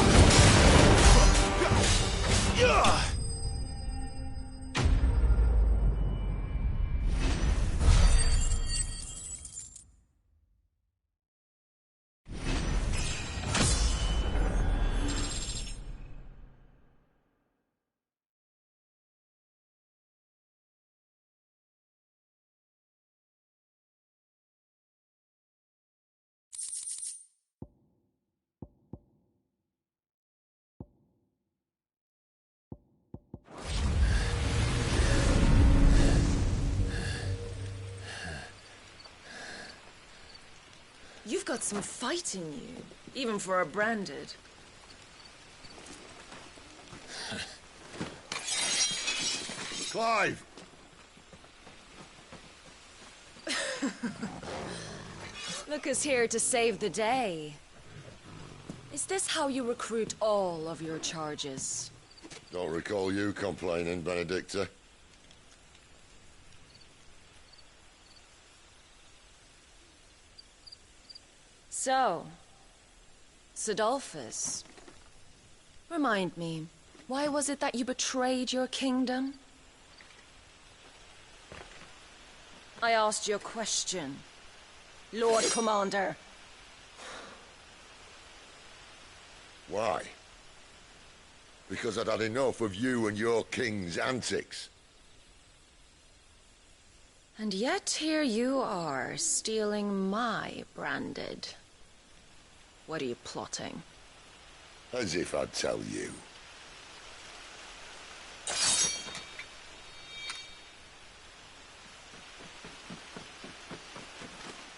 You've got some fight in you, even for a branded. Clive! Look who's here to save the day. Is this how you recruit all of your charges? Don't recall you complaining, Benedicta. So, Sidolphus, remind me, why was it that you betrayed your kingdom? I asked you a question, Lord Commander. Why? Because I'd had enough of you and your king's antics. And yet here you are, stealing my branded. What are you plotting? As if I'd tell you.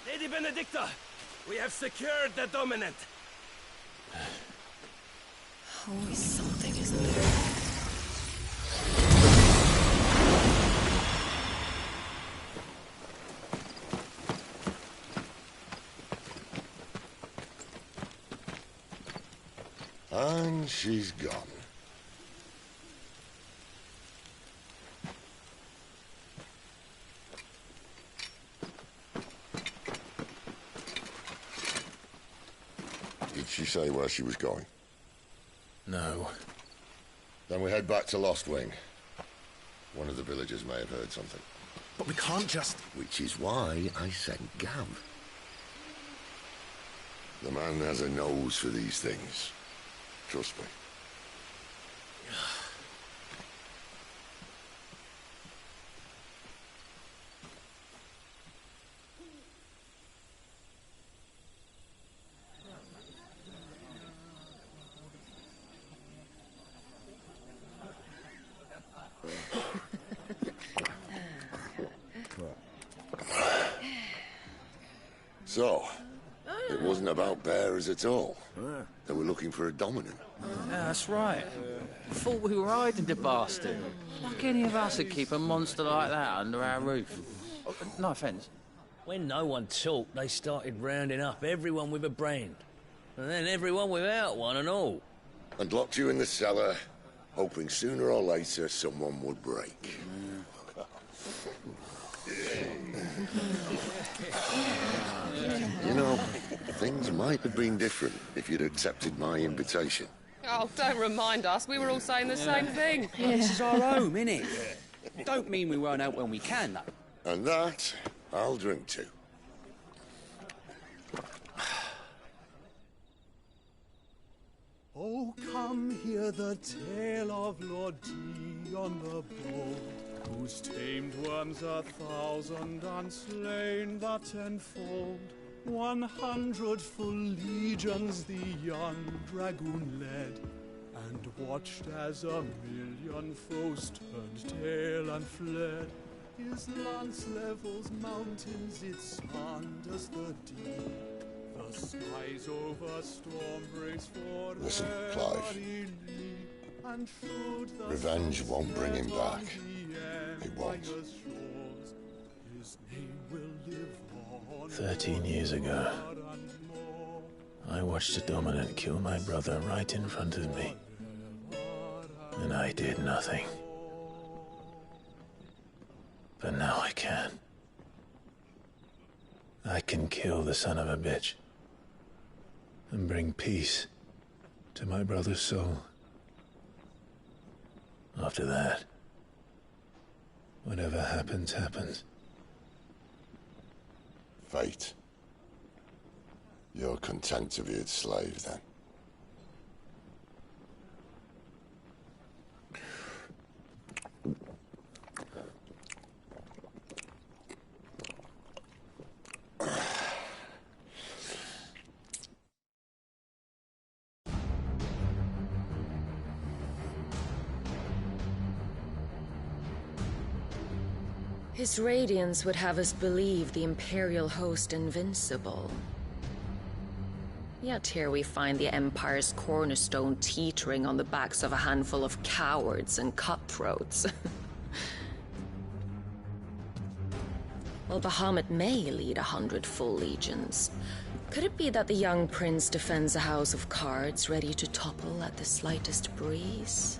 Lady Benedicta, we have secured the dominant. Always something, isn't there? And she's gone. Did she say where she was going? No. Then we head back to Lost Wing. One of the villagers may have heard something. But we can't just... Which is why I sent Gav. The man has a nose for these things. Trust me. So, it wasn't about bearers at all. They were looking for a dominant. Yeah, that's right. Thought we were hiding the bastard. Like any of us would keep a monster like that under our roof. Oh, no offence. When no one talked, they started rounding up everyone with a brand. And then everyone without one and all. And locked you in the cellar, hoping sooner or later someone would break. You know, things might have been different if you'd accepted my invitation. Oh, don't remind us. We were all saying the same thing. This is our home, innit? Don't mean we won't out when we can, though. And that, I'll drink to. Oh, come hear the tale of Lord Dion the Bold, who's tamed worms 1,000 and slain the 10-fold. 100 full legions the young dragoon led, and watched as 1,000,000 foes turned tail and fled. His lance levels mountains, it sanders the deep. The skies over storm breaks for Listen, Clive. Revenge won't bring him back. It won't. 13 years ago, I watched a dominant kill my brother right in front of me. And I did nothing. But now I can. I can kill the son of a bitch and bring peace to my brother's soul. After that, whatever happens, happens. Fate. You're content to be its slave, then? His radiance would have us believe the Imperial host invincible. Yet here we find the Empire's cornerstone teetering on the backs of a handful of cowards and cutthroats. While Bahamut may lead 100 full legions, could it be that the young prince defends a house of cards ready to topple at the slightest breeze?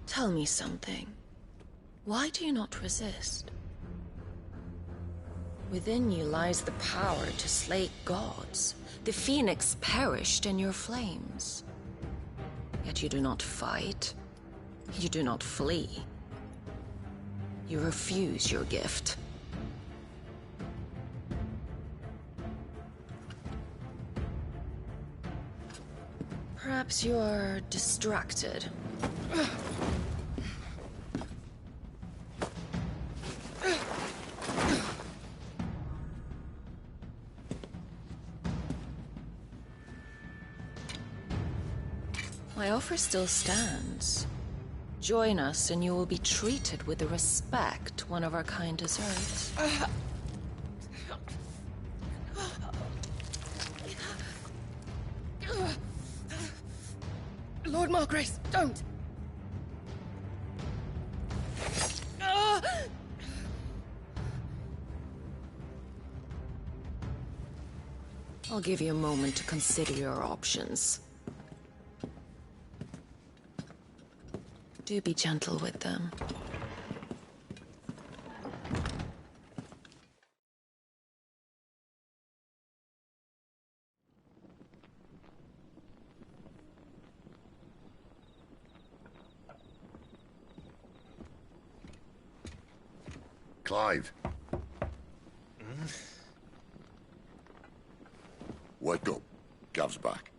Tell me something. Why do you not resist? Within you lies the power to slay gods. The phoenix perished in your flames. Yet you do not fight. You do not flee. You refuse your gift. Perhaps you are distracted. My offer still stands. Join us and you will be treated with the respect one of our kind deserves. Lord Margrace, don't! I'll give you a moment to consider your options. Do be gentle with them. Clive. Wake up. Gav's back.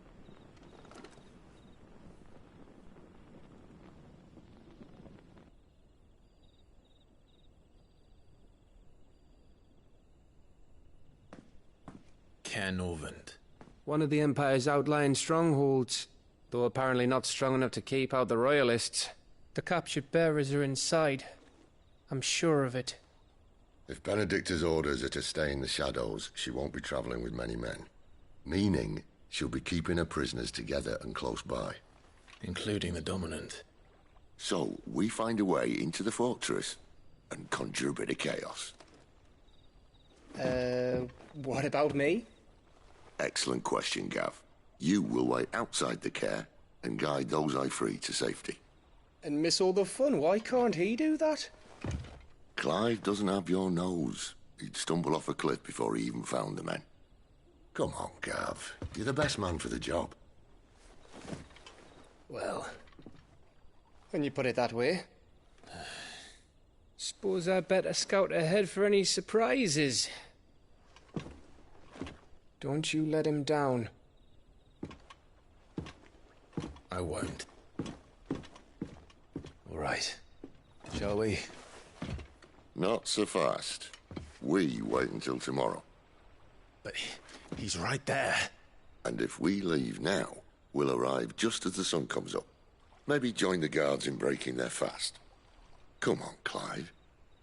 Caernarvon. One of the Empire's outlying strongholds, though apparently not strong enough to keep out the Royalists. The captured bearers are inside. I'm sure of it. If Benedicta's orders are to stay in the shadows, she won't be traveling with many men. Meaning, she'll be keeping her prisoners together and close by. Including the Dominant. So, we find a way into the fortress and conjure a bit of chaos. What about me? Excellent question, Gav. You will wait outside the care and guide those I free to safety. And miss all the fun. Why can't he do that? Clive doesn't have your nose. He'd stumble off a cliff before he even found the men. Come on, Gav. You're the best man for the job. Well, when you put it that way. Suppose I'd better scout ahead for any surprises. Don't you let him down. I won't. All right. Shall we? Not so fast. We wait until tomorrow. But he's right there. And if we leave now, we'll arrive just as the sun comes up. Maybe join the guards in breaking their fast. Come on, Clive.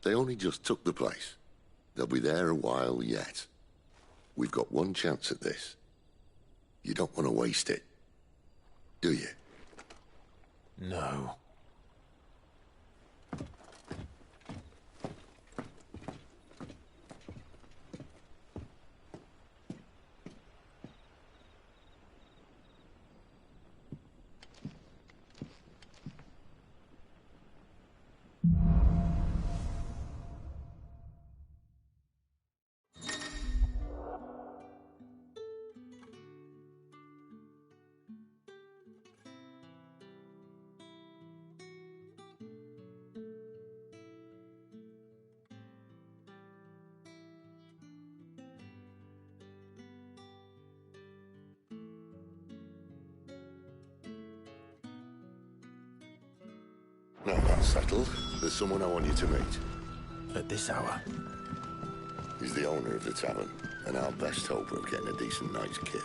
They only just took the place. They'll be there a while yet. We've got one chance at this. You don't want to waste it, do you? No. Now that's settled. There's someone I want you to meet. At this hour? He's the owner of the tavern, and our best hope of getting a decent night's kip.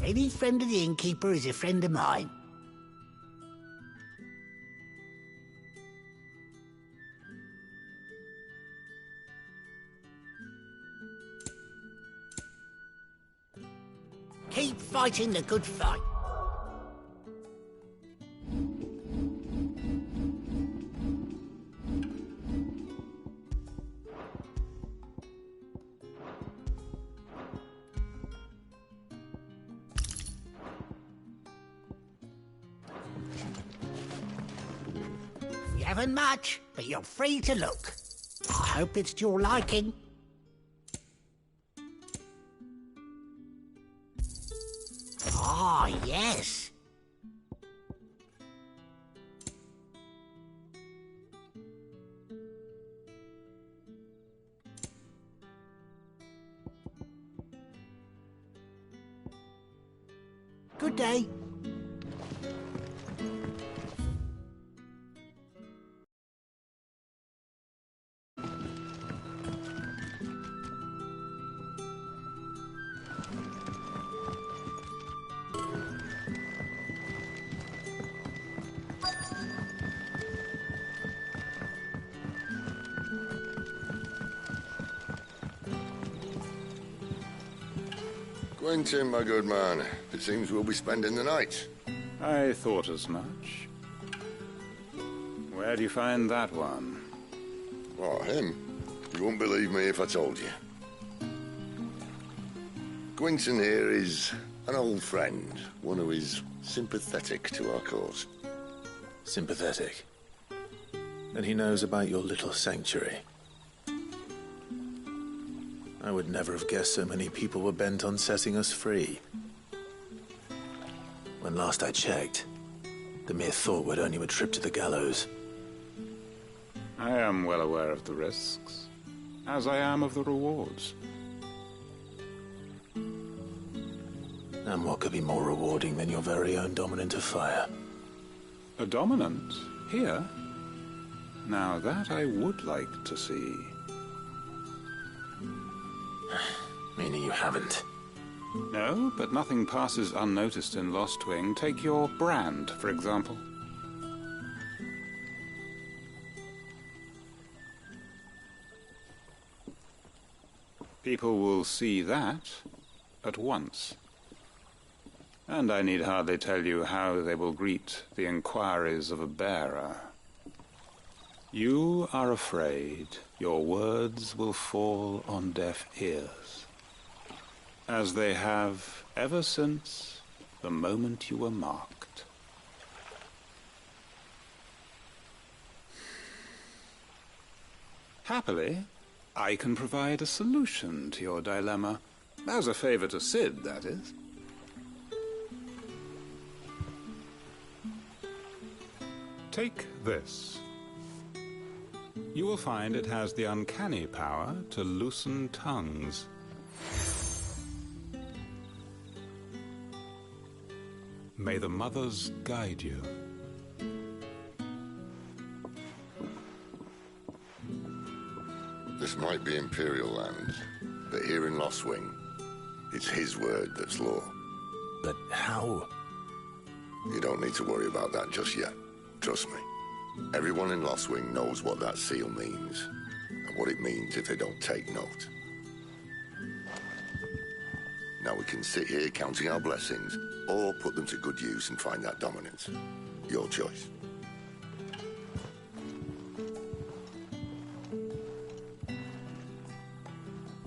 Any friend of the innkeeper is a friend of mine. Keep fighting the good fight. You haven't much, but you're free to look. I hope it's to your liking. Ah, yes. Good day. Quentin, my good man. It seems we'll be spending the night. I thought as much. Where do you find that one? Oh, him? You wouldn't believe me if I told you. Quentin here is an old friend, one who is sympathetic to our cause. Sympathetic? And he knows about your little sanctuary. I would never have guessed so many people were bent on setting us free. When last I checked, the mere thought would earn you a trip to the gallows. I am well aware of the risks, as I am of the rewards. And what could be more rewarding than your very own dominant of fire? A dominant? Here? Now that I would like to see. Meaning you haven't? No, but nothing passes unnoticed in Lostwing. Take your brand, for example. People will see that at once. And I need hardly tell you how they will greet the inquiries of a bearer. You are afraid your words will fall on deaf ears, as they have ever since the moment you were marked. Happily, I can provide a solution to your dilemma, as a favor to Cid, that is. Take this. You will find it has the uncanny power to loosen tongues. May the mothers guide you. This might be Imperial land, but here in Lostwing, it's his word that's law. But how? You don't need to worry about that just yet. Trust me. Everyone in Lostwing knows what that seal means, and what it means if they don't take note. Now we can sit here counting our blessings, or put them to good use and find that dominance. Your choice.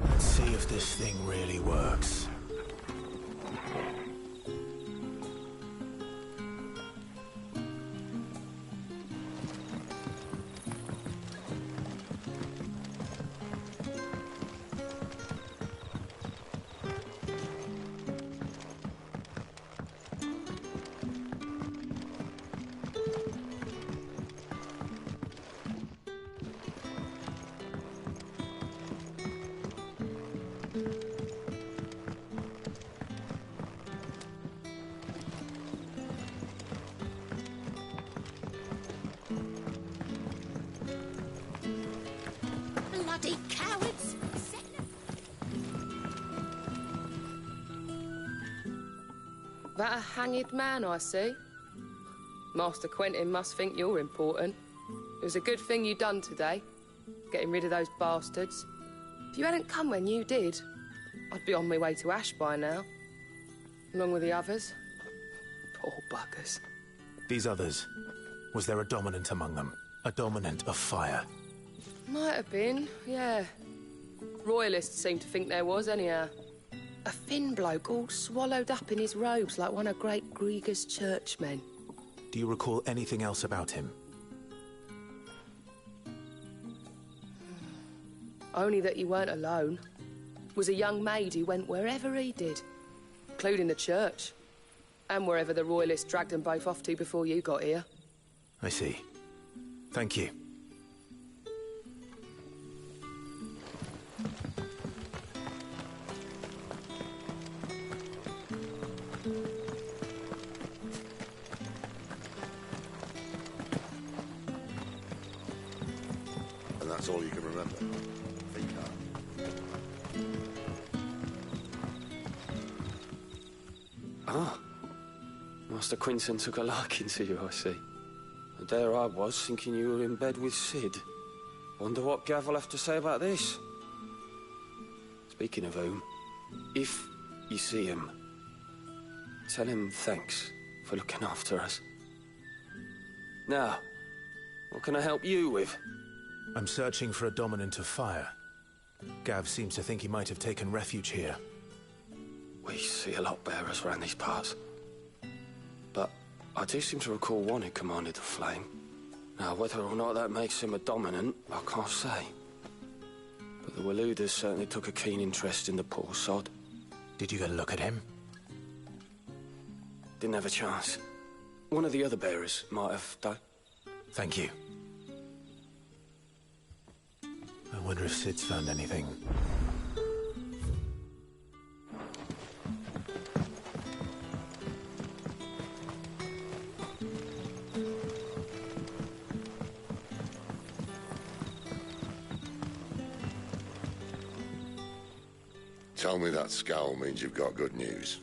Let's see if this thing really works. Bloody cowards! That a hanged man I see? Master Quentin must think you're important. It was a good thing you done today, getting rid of those bastards. If you hadn't come when you did, I'd be on my way to Ash by now, along with the others. Poor buggers. These others, was there a dominant among them? A dominant of fire? Might have been, yeah. Royalists seem to think there was, anyhow. A thin bloke all swallowed up in his robes like one of Great Grieger's churchmen. Do you recall anything else about him? Only that he weren't alone. Was a young maid who went wherever he did, including the church, and wherever the Royalists dragged them both off to before you got here. I see. Thank you. And that's all you can remember. Think hard. Ah. Master Quinton took a liking to you, I see. And there I was, thinking you were in bed with Cid. Wonder what Gav will have to say about this. Speaking of whom, if you see him, tell him thanks for looking after us. Now, what can I help you with? I'm searching for a dominant of fire. Gav seems to think he might have taken refuge here. We see a lot bearers around these parts. But I do seem to recall one who commanded the flame. Now, whether or not that makes him a dominant, I can't say. But the Waluders certainly took a keen interest in the poor sod. Did you get a look at him? Didn't have a chance. One of the other bearers might have done. Thank you. I wonder if Cid's found anything. Tell me that scowl means you've got good news.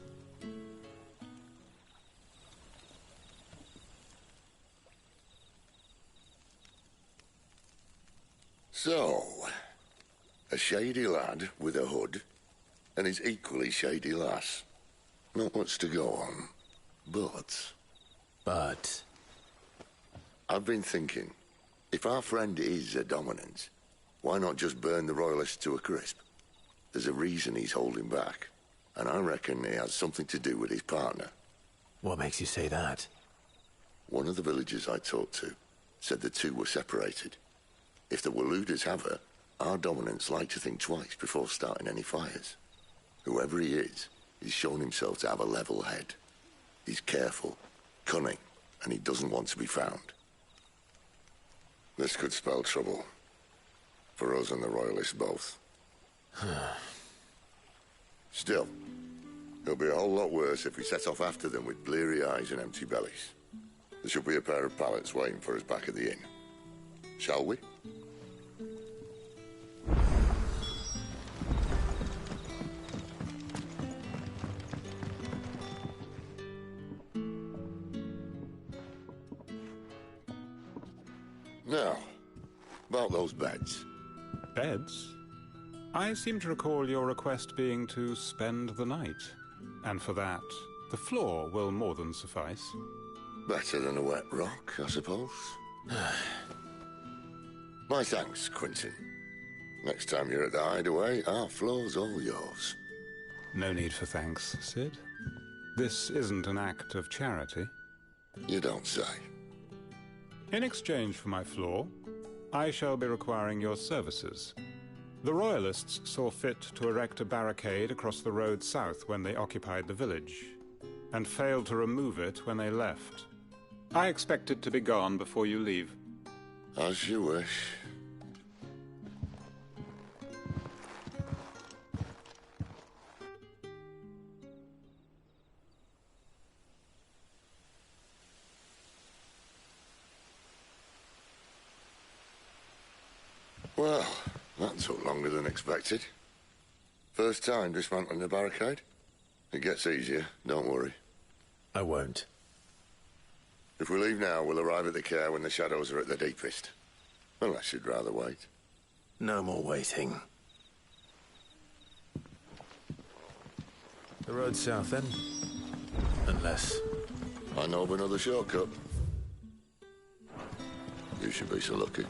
So, a shady lad with a hood, and his equally shady lass. Not much to go on, but... I've been thinking, if our friend is a dominant, why not just burn the Royalists to a crisp? There's a reason he's holding back, and I reckon he has something to do with his partner. What makes you say that? One of the villagers I talked to said the two were separated. If the Waluders have her, our dominants like to think twice before starting any fires. Whoever he is, he's shown himself to have a level head. He's careful, cunning, and he doesn't want to be found. This could spell trouble. For us and the Royalists both. Still, it'll be a whole lot worse if we set off after them with bleary eyes and empty bellies. There should be a pair of pallets waiting for us back at the inn. Shall we? Now, about those beds. Beds? I seem to recall your request being to spend the night. And for that, the floor will more than suffice. Better than a wet rock, I suppose. My thanks, Quentin. Next time you're at the Hideaway, our floor's all yours. No need for thanks, Sid. This isn't an act of charity. You don't say. In exchange for my floor, I shall be requiring your services. The Royalists saw fit to erect a barricade across the road south when they occupied the village, and failed to remove it when they left. I expect it to be gone before you leave. As you wish. Well, that took longer than expected. First time dismantling the barricade? It gets easier, don't worry. I won't. If we leave now, we'll arrive at the Care when the shadows are at their deepest. Unless you'd rather wait. No more waiting. The road south, then? Unless... I know of another shortcut. You should be so lucky.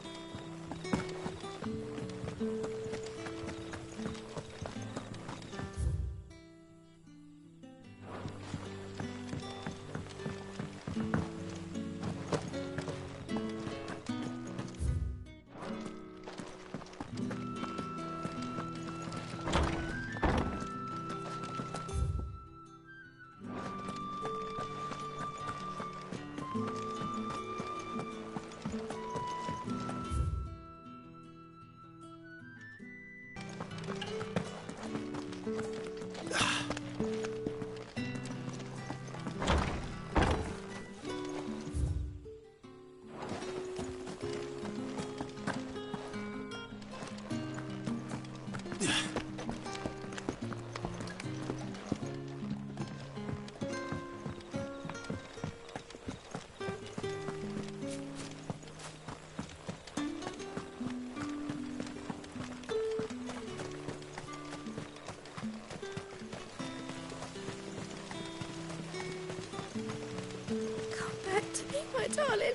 Darling.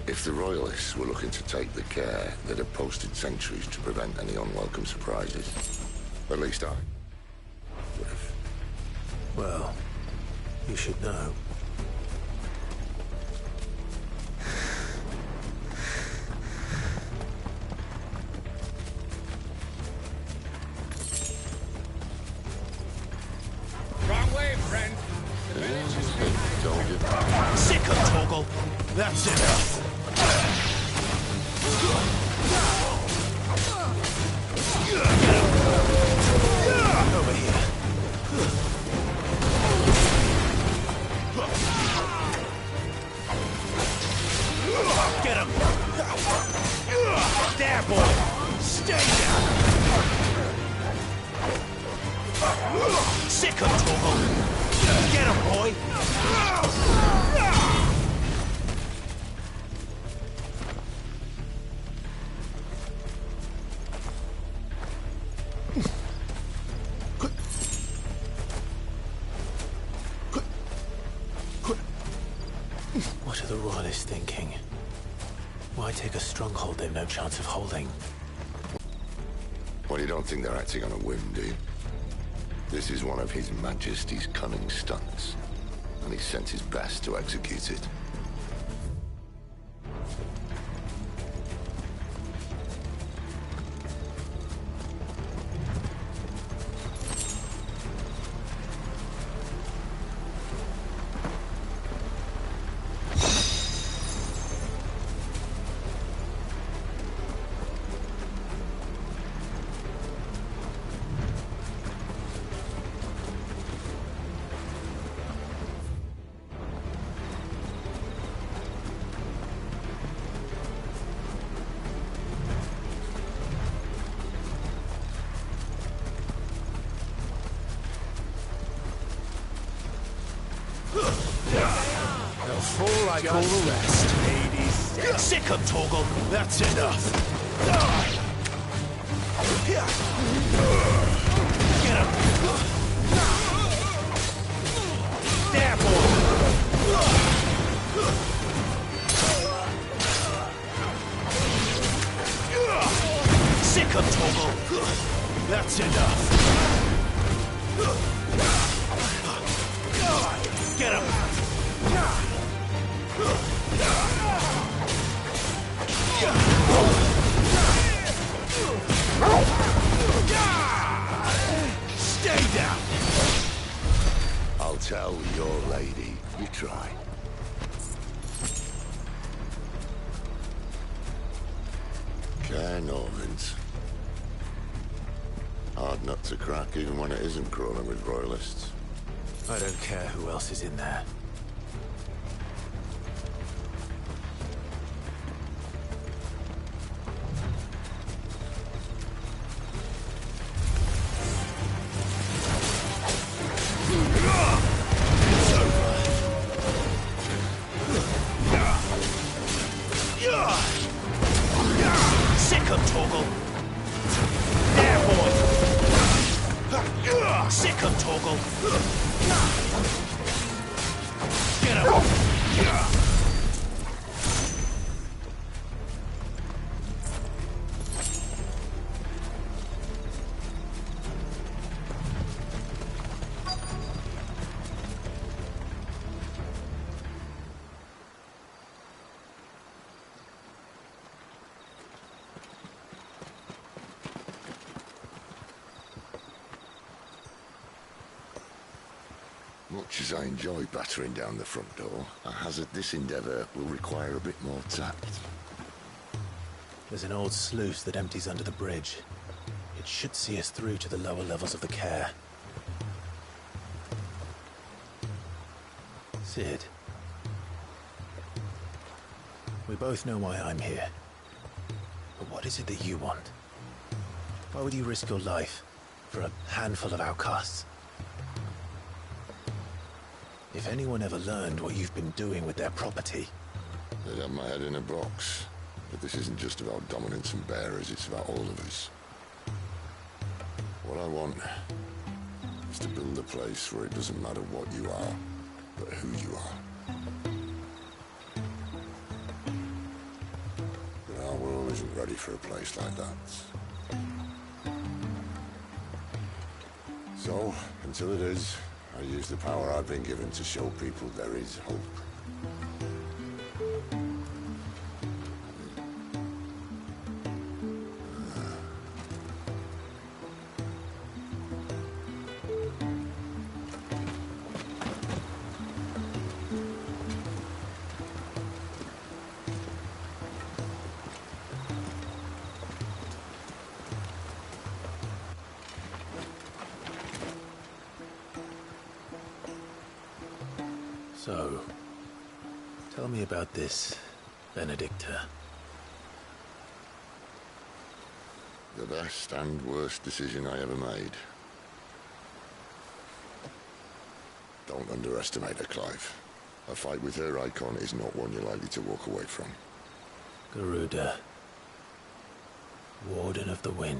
If the Royalists were looking to take the Care, they'd have posted sentries to prevent any unwelcome surprises. At least I would have. Well, you should know. That's it. Over here. Get him! There, boy! Stay down! Sick of Torgal! Get him, boy! What are the Royalists thinking? Why take a stronghold they've no chance of holding? Well, you don't think they're acting on a whim, do you? This is one of His Majesty's cunning stunts, and he's sent his best to execute it. fall like all the rest. Hades. Sick of Torgal. That's enough. Get him. There, boy. Sick of Torgal. That's enough. Get him. Stay down. I'll tell your lady. You try. Care Normans. Hard nut to crack even when it isn't crawling with royalists. I don't care who else is in there. Sick of Torgal. There, boy. Sick of Torgal. Get him. Much as I enjoy battering down the front door, I hazard this endeavour will require a bit more tact. There's an old sluice that empties under the bridge. It should see us through to the lower levels of the care. Cid. We both know why I'm here. But what is it that you want? Why would you risk your life for a handful of outcasts? If anyone ever learned what you've been doing with their property... They'd have my head in a box. But this isn't just about dominance and bearers, it's about all of us. What I want is to build a place where it doesn't matter what you are, but who you are. But our world isn't ready for a place like that. So, until it is, I use the power I've been given to show people there is hope. So, tell me about this, Benedicta. The best and worst decision I ever made. Don't underestimate her, Clive. A fight with her icon is not one you're likely to walk away from. Garuda. Warden of the Wind.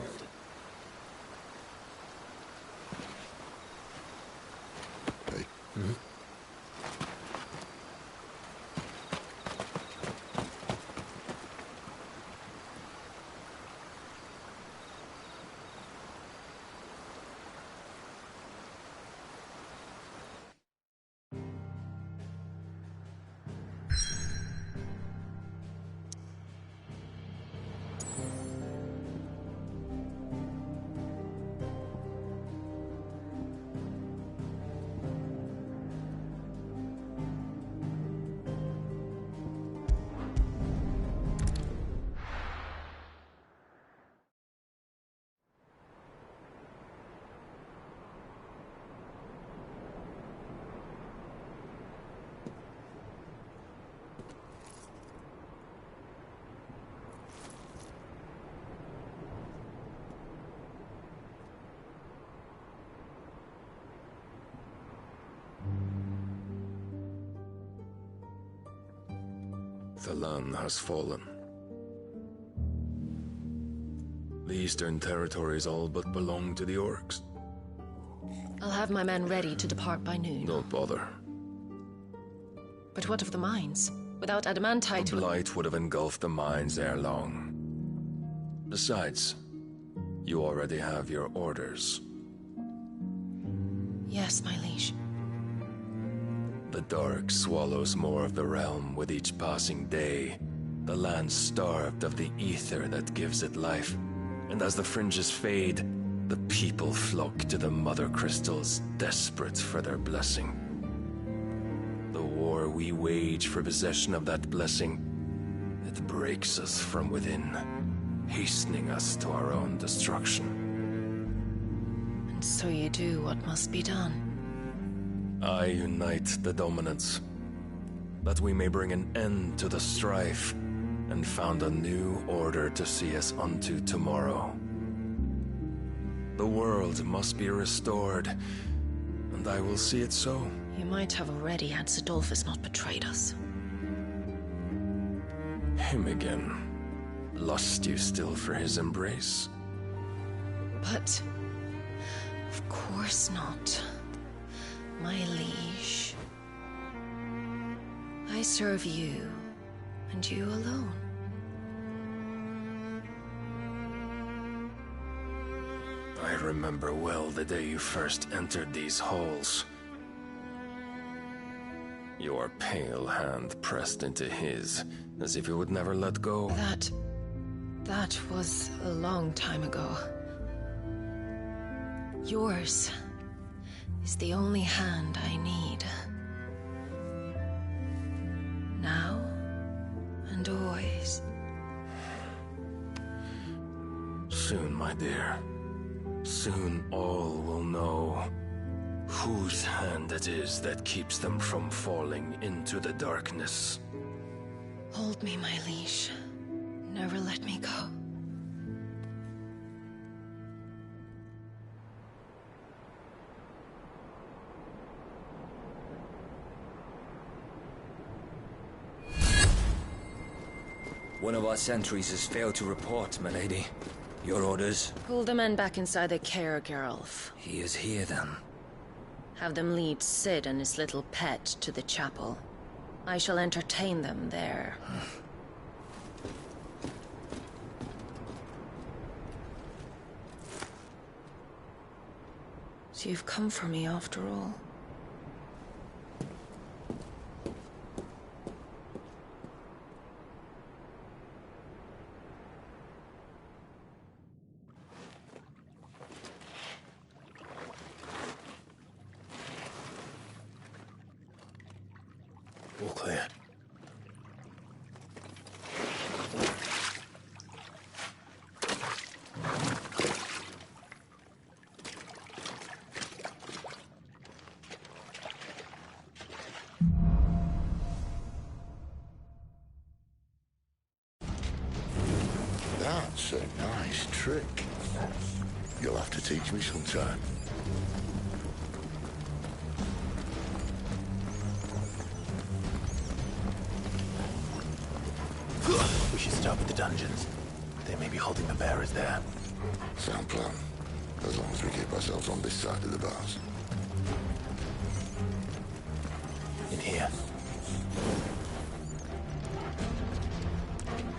Hey. Hmm? Thalan has fallen. The Eastern Territories all but belong to the orcs. I'll have my men ready to depart by noon. Don't bother. But what of the mines? Without adamantite... The blight would have engulfed the mines ere long. Besides, you already have your orders. Yes, my liege. The dark swallows more of the realm with each passing day. The land starved of the ether that gives it life. And as the fringes fade, the people flock to the mother crystals, desperate for their blessing. The war we wage for possession of that blessing, it breaks us from within, hastening us to our own destruction. And so you do what must be done. I unite the dominants, that we may bring an end to the strife, and found a new order to see us unto tomorrow. The world must be restored, and I will see it so. You might have already had Sidolphus not betrayed us. Him again. Lust you still for his embrace? But... of course not. My liege. I serve you, and you alone. I remember well the day you first entered these halls. Your pale hand pressed into his, as if you would never let go. That was a long time ago. Yours is the only hand I need. Now and always. Soon, my dear. Soon all will know whose hand it is that keeps them from falling into the darkness. Hold me, my liege. Never let me go. One of our sentries has failed to report, milady. Your orders? Pull the men back inside their care, Geralf. He is here, then. Have them lead Cid and his little pet to the chapel. I shall entertain them there. So you've come for me after all. All clear. That's a nice trick. You'll have to teach me sometime. We should start with the dungeons. They may be holding the bearers there. Sound plan. As long as we keep ourselves on this side of the bars. In here.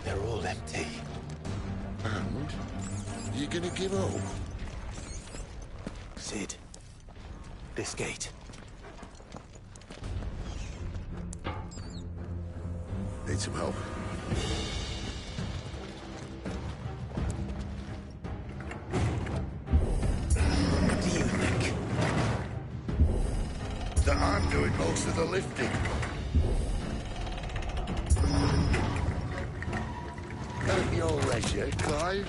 They're all empty. And? You gonna give up? Cid. This gate. Need some help. What do you think? That I'm doing most of the lifting. At your leisure, Clive.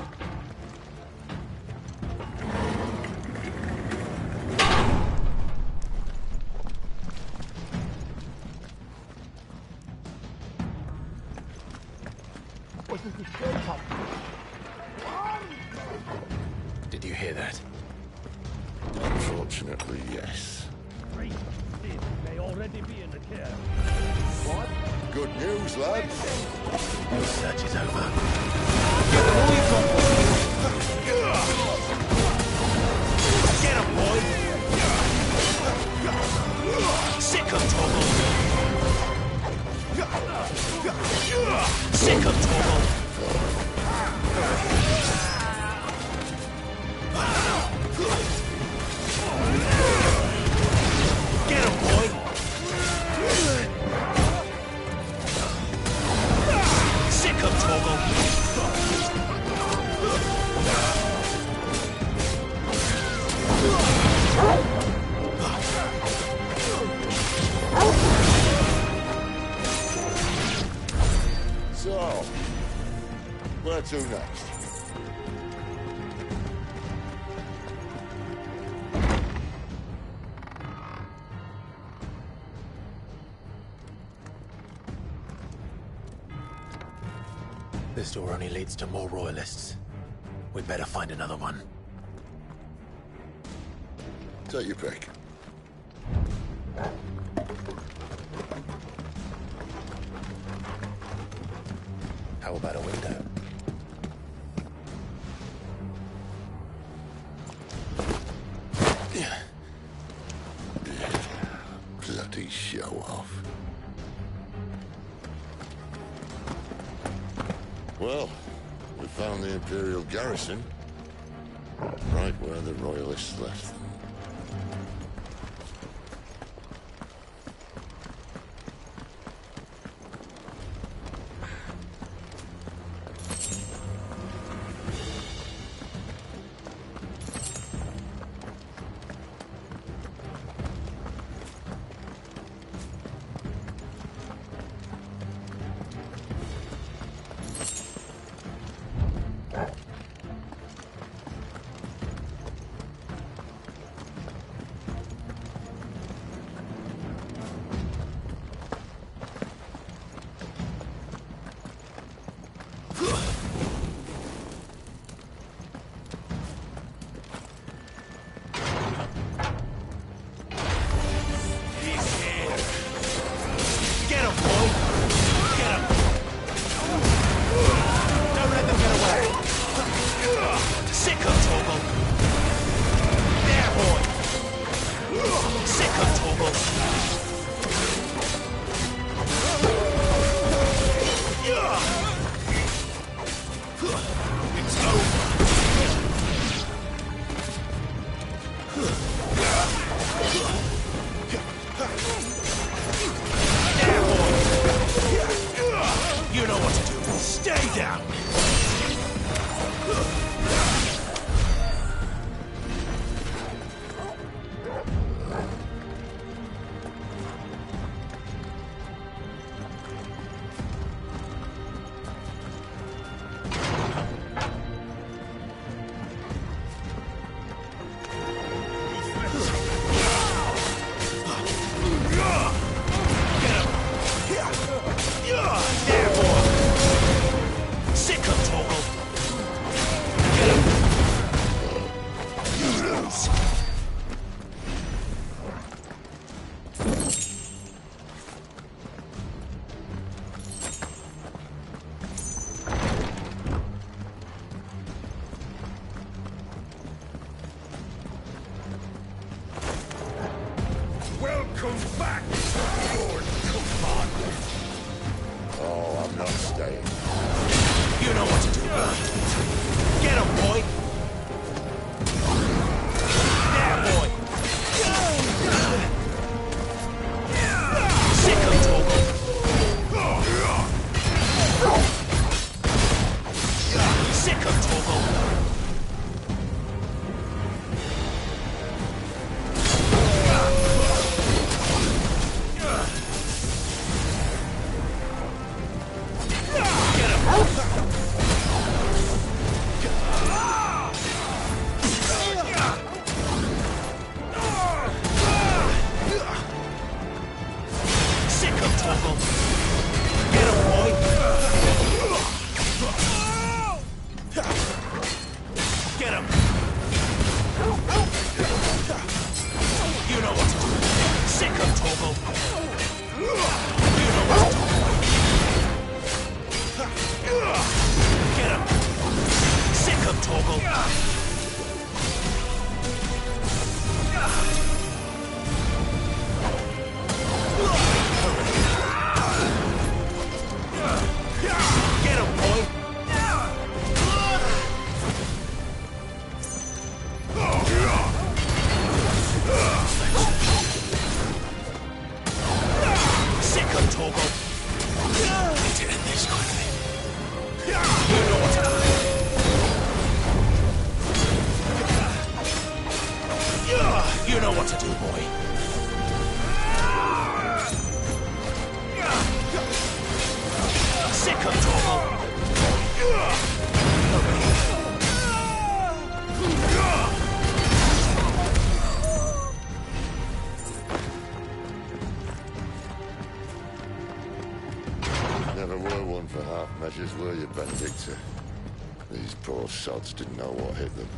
Did you hear that? Unfortunately, yes. Great. It may already be in the care. What? Good news, lads. Your search is over. Get him, boy! Sick of trouble! Sick of trouble! Get him, boy! Sick of trouble! So, where to next? This door only leads to more royalists. We'd better find another one. Take your pick. How about a window? Bloody show off. Well, we found the Imperial garrison. Right where the Royalists left them. You know what to do. Stay down! Welcome back, Lord Command. Oh, I'm not staying. You know what to do, bud. Get him, boy! There, boy! Sick of trouble! Sick of trouble! You know what to do. him, Torgal. Get him. Sick him, Torgal. Get him, boy. Sick him, Torgal. Need to end this quickly. You know what to do. You know what to do, boy. Sick him, Torgal. Never were one for half measures, were you, Benedicta? These poor sods didn't know what hit them.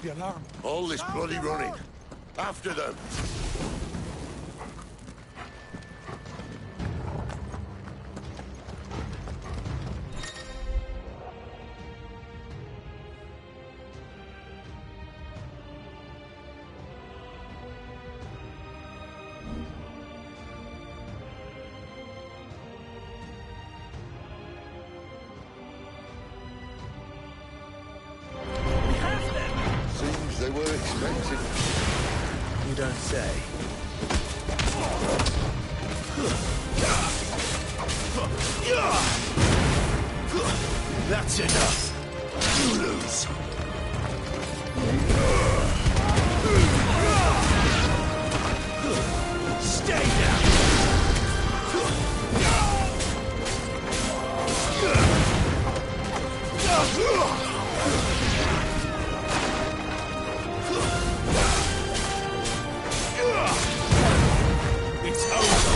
The alarm. All this bloody running. After them. They were expected. You don't say. That's enough. You lose. Stay down. It's over.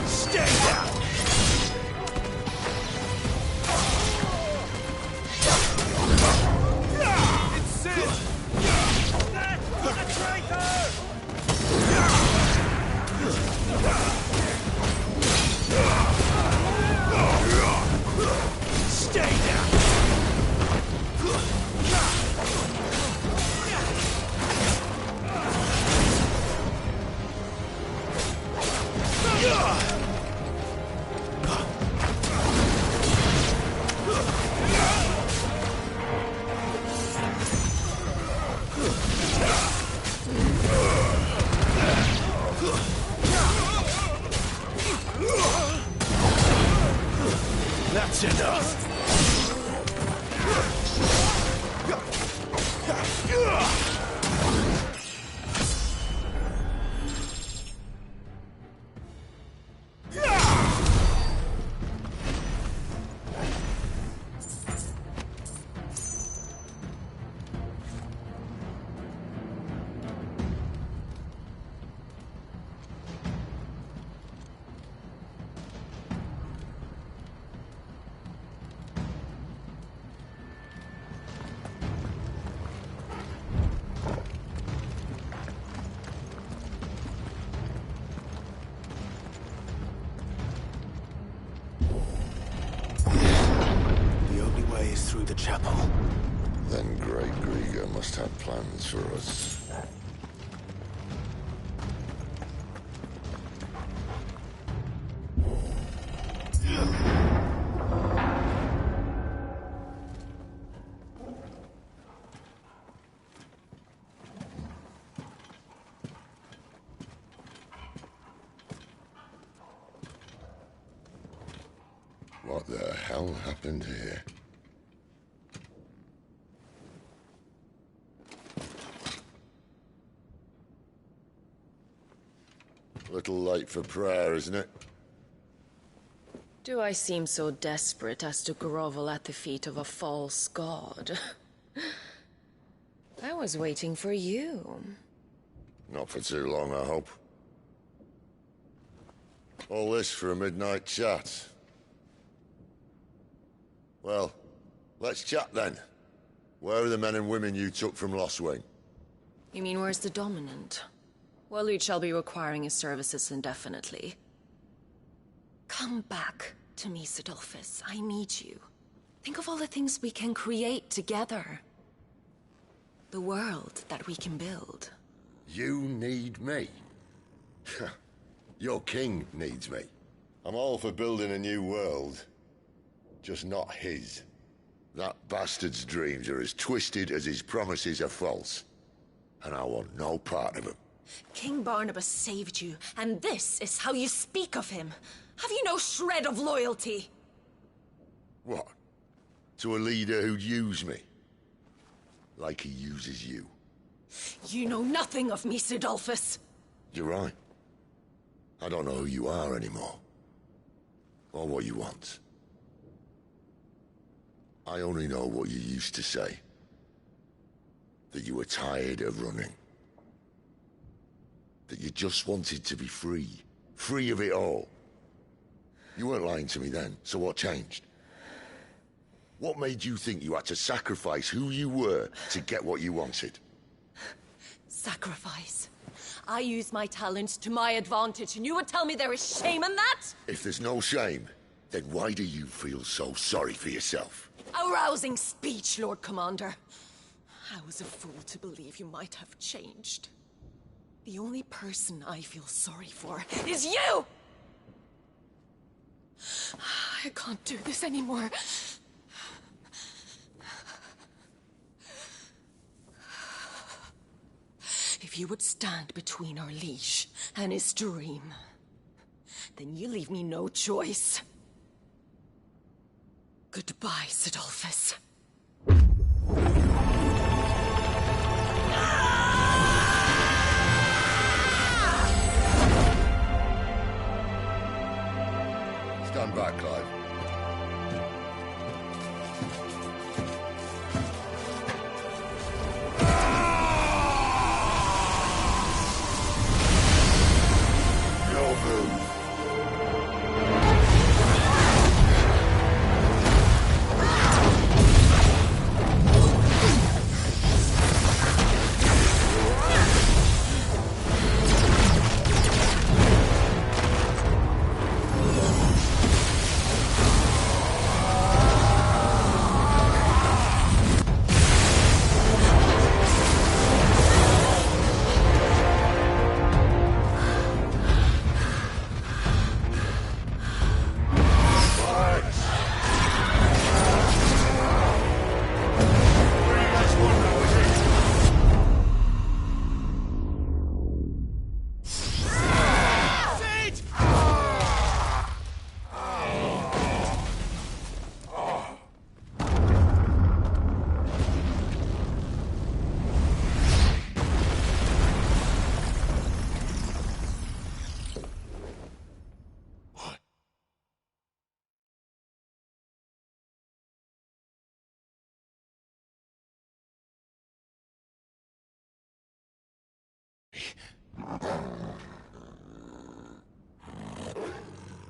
Stay down. It's Sid. He's a traitor. Stay down! That's enough! through the chapel. Then Great Grieger must have plans for us. What the hell happened here? Little late for prayer, isn't it? Do I seem so desperate as to grovel at the feet of a false god? I was waiting for you. Not for too long, I hope. All this for a midnight chat. Well, let's chat then. Where are the men and women you took from Lostwing? You mean where's the Dominant? Waloed shall be requiring his services indefinitely. Come back to me, Sidolphus. I need you. Think of all the things we can create together. The world that we can build. You need me? Your king needs me. I'm all for building a new world. Just not his. That bastard's dreams are as twisted as his promises are false. And I want no part of them. King Barnabas saved you, and this is how you speak of him. Have you no shred of loyalty? What? To a leader who'd use me? Like he uses you. You know nothing of me, Sidolphus. You're right. I don't know who you are anymore. Or what you want. I only know what you used to say. That you were tired of running. That you just wanted to be free. Free of it all. You weren't lying to me then, so what changed? What made you think you had to sacrifice who you were to get what you wanted? Sacrifice? I use my talents to my advantage, and you would tell me there is shame in that? If there's no shame, then why do you feel so sorry for yourself? A rousing speech, Lord Commander. I was a fool to believe you might have changed. The only person I feel sorry for is you! I can't do this anymore. If you would stand between our liege and his dream, then you leave me no choice. Goodbye, Sidolphus. Stand back, Clive. No move.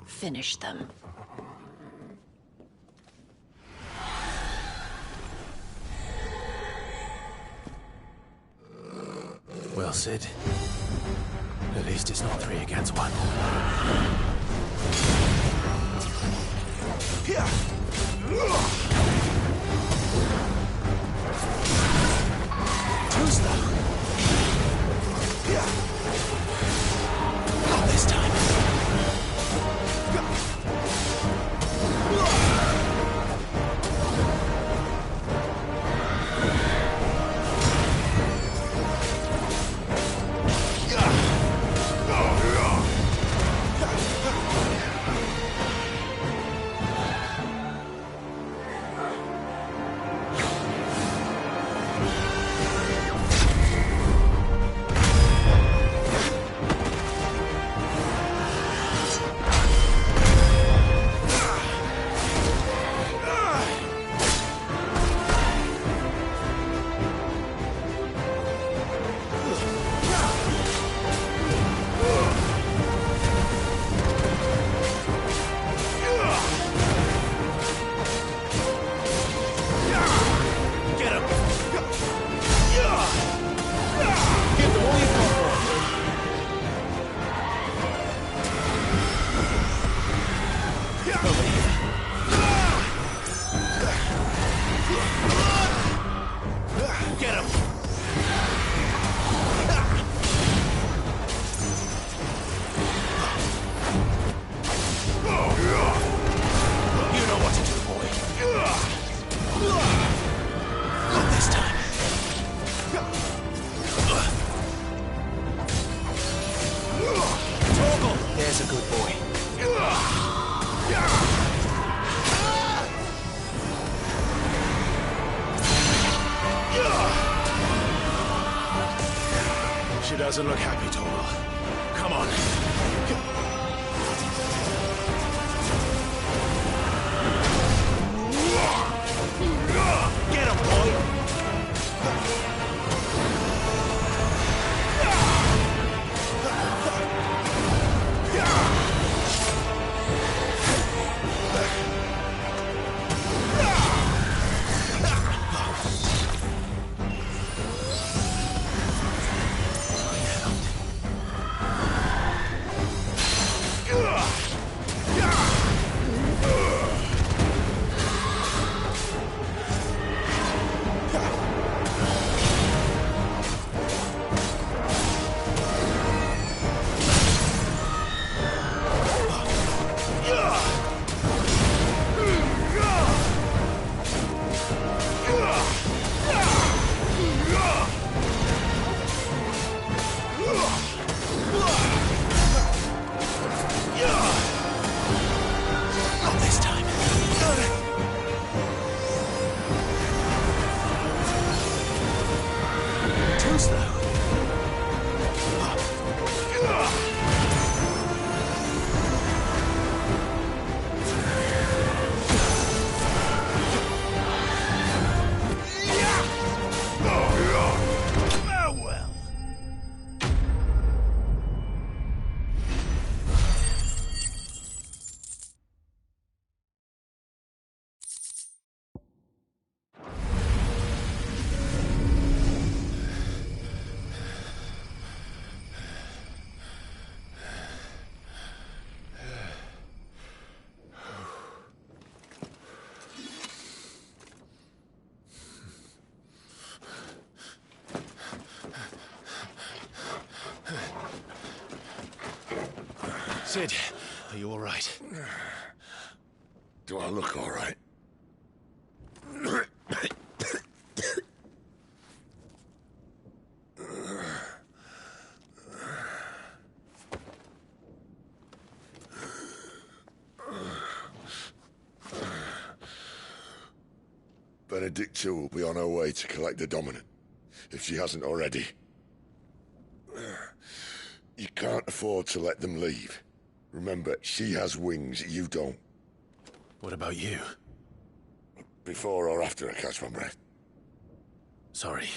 Finish them. Well, Sid. At least it's not 3 against 1. Here! That's a good boy. She doesn't look happy, Torgal. Come on. Get him, boy! Cid, are you all right? Do I look all right? Benedicta will be on her way to collect the Dominant, if she hasn't already. You can't afford to let them leave. Remember, she has wings, you don't. What about you? Before or after I catch my breath? Sorry.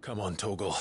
Come on, Torgal.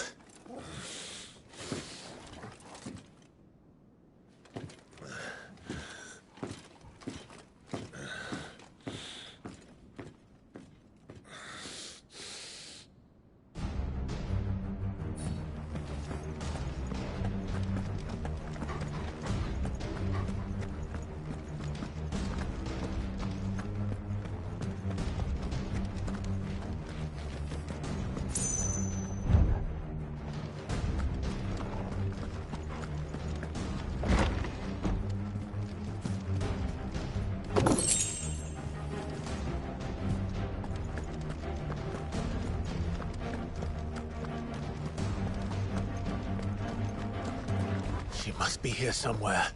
She must be here somewhere.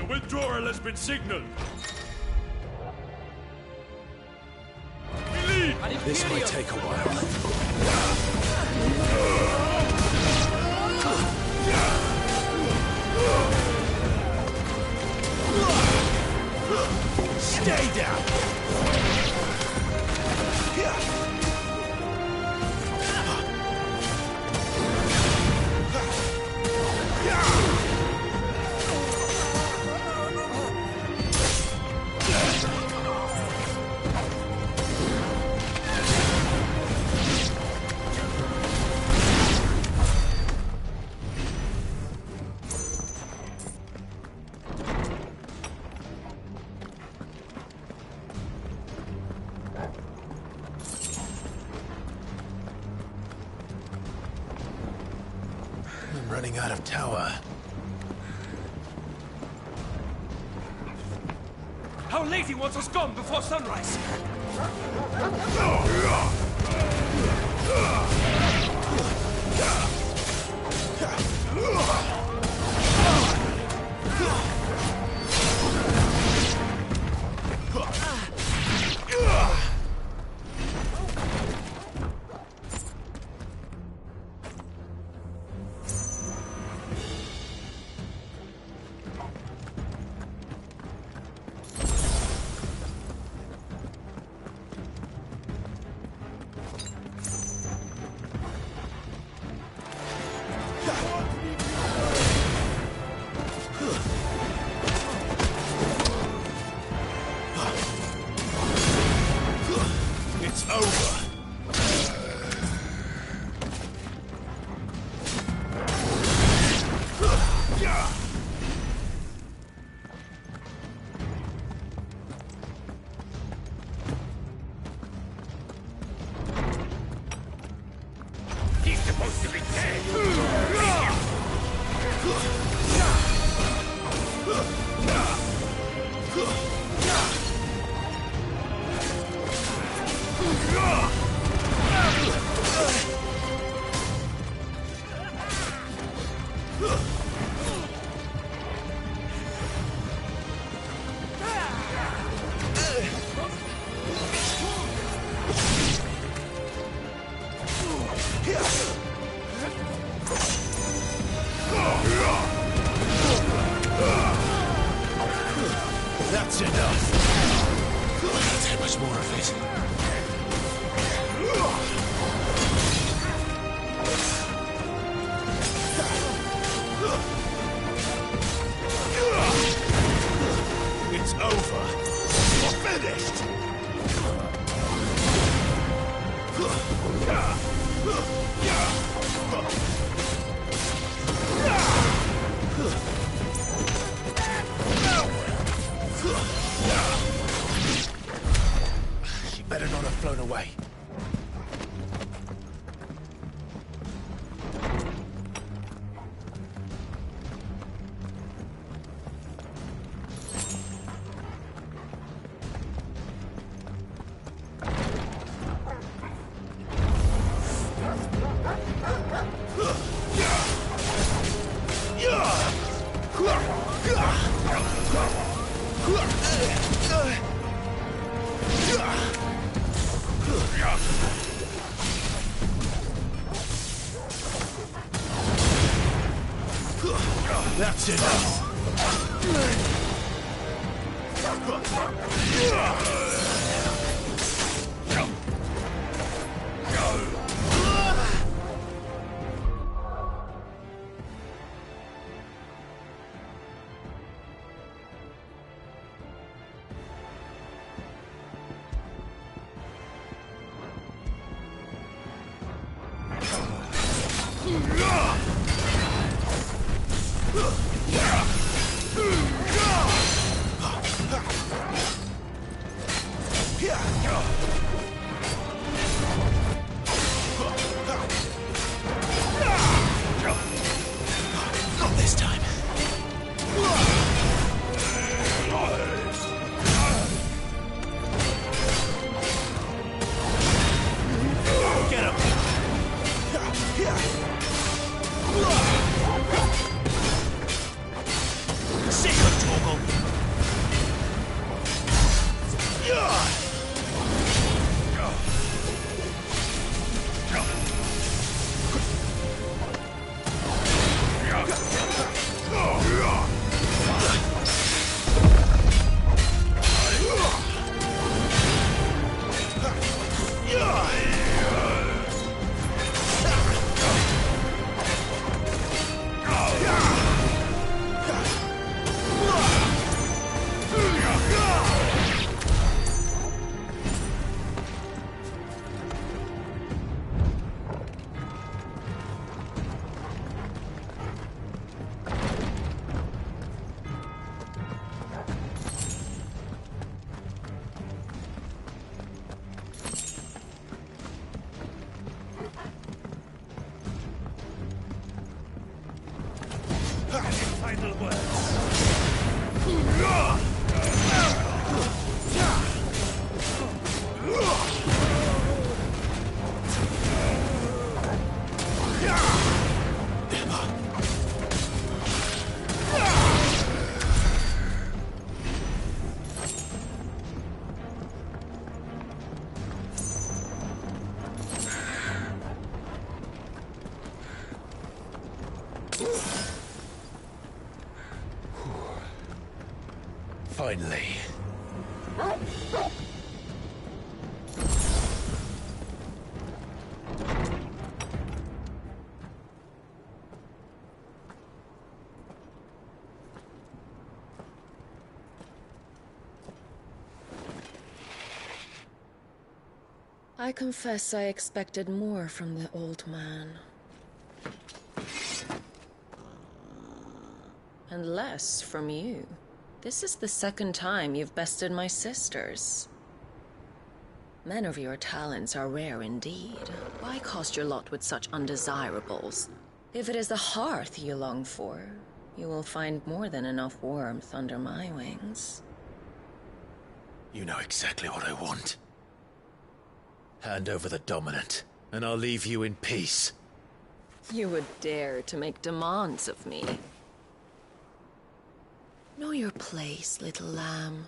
The withdrawal has been signaled. We lead! This might take a while. Stay down! I'm running out of tower. Our lady wants us gone before sunrise! It's over! He's supposed to be dead! That's enough. I can't take much more of it. It's over! We're finished! She better not have flown away. That's enough! Not this time. Get him! final words. Finally. I confess I expected more from the old man. And less from you. This is the second time you've bested my sisters. Men of your talents are rare indeed. Why cast your lot with such undesirables? If it is the hearth you long for, you will find more than enough warmth under my wings. You know exactly what I want. Hand over the dominant, and I'll leave you in peace. You would dare to make demands of me. Know your place, little lamb.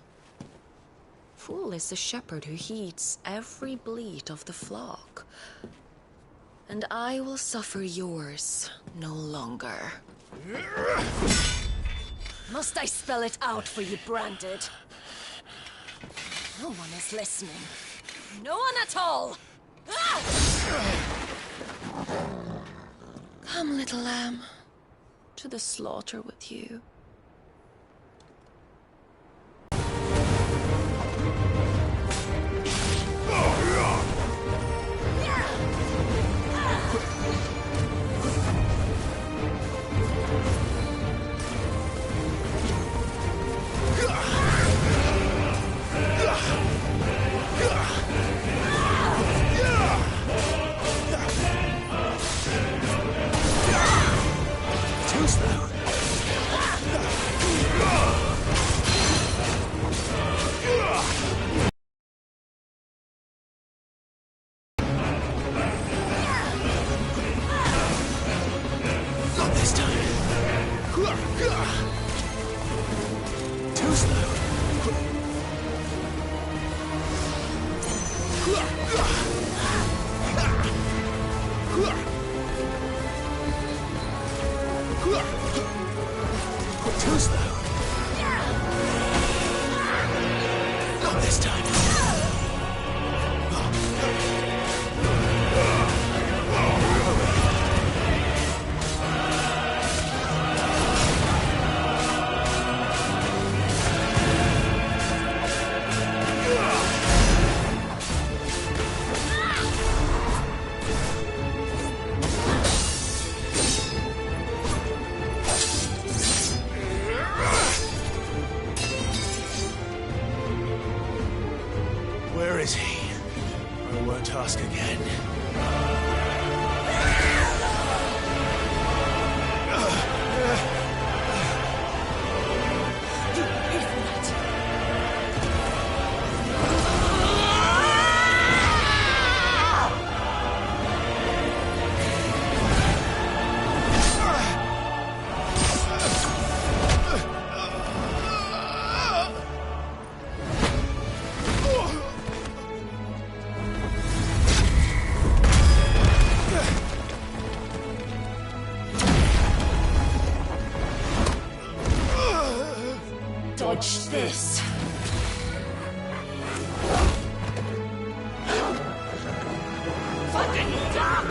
Fool is the shepherd who heeds every bleat of the flock. And I will suffer yours no longer. Must I spell it out for you, Branded? No one is listening. No one at all! Ah! Come, little lamb. To the slaughter with you. Too slow. Not this time. Too slow. Too slow. Not this time. Where is he? I won't ask again. Dodge this. Fucking duck!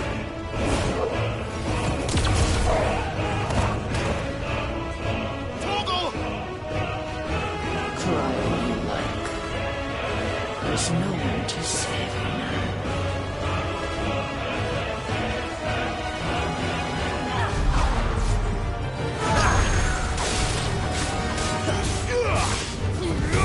Cry all you like. There's no one to save you now. Yeah!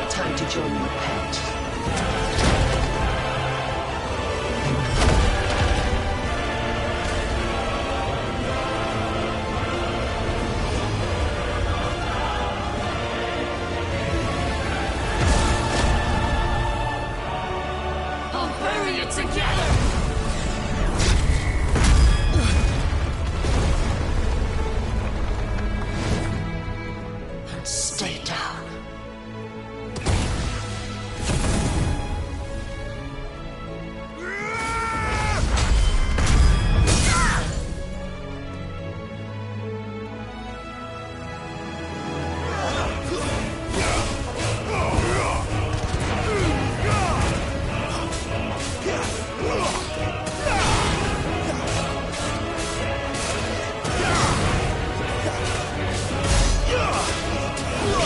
Time to join your pet. I'll bury it together! And stay down.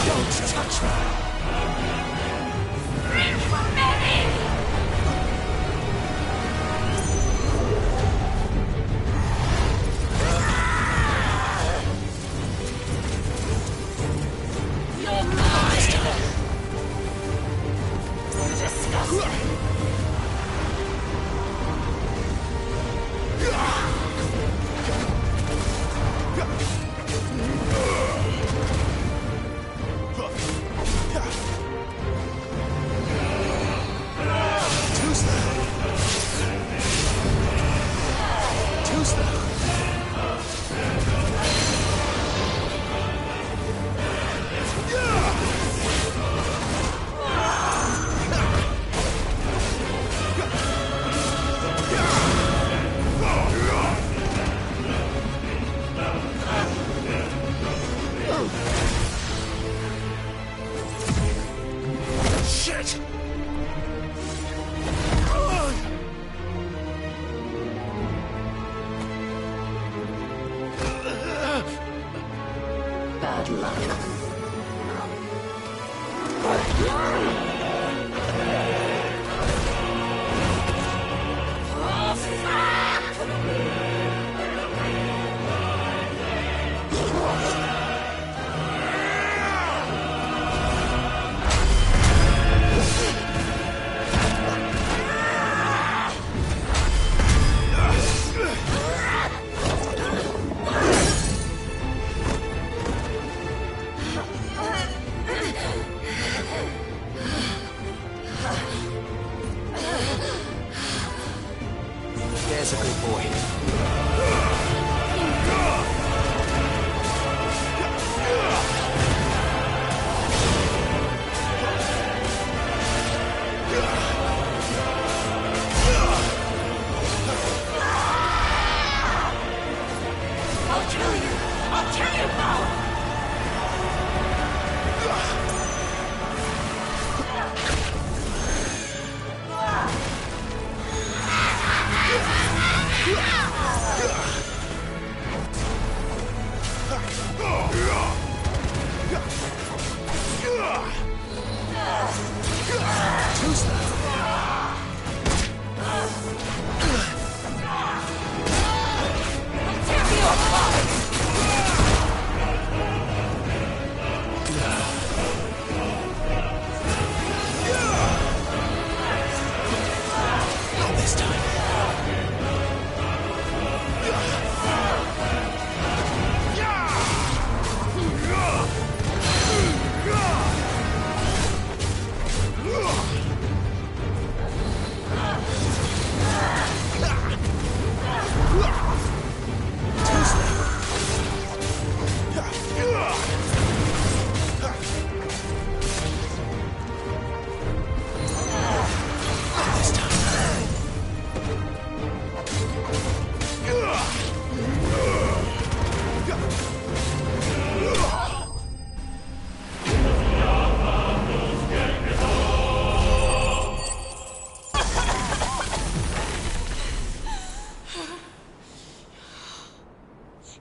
Don't touch me! You're mine! Disgusting! Shit! Bad luck.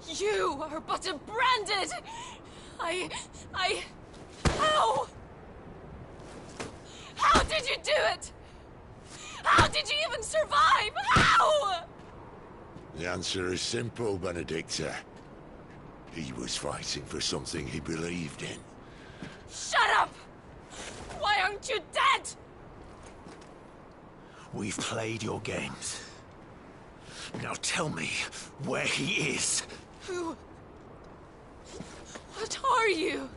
You are but a branded... How? How did you do it? How did you even survive? How? The answer is simple, Benedicta. He was fighting for something he believed in. Shut up! Why aren't you dead? We've played your games. Now tell me where he is. Who? What are you?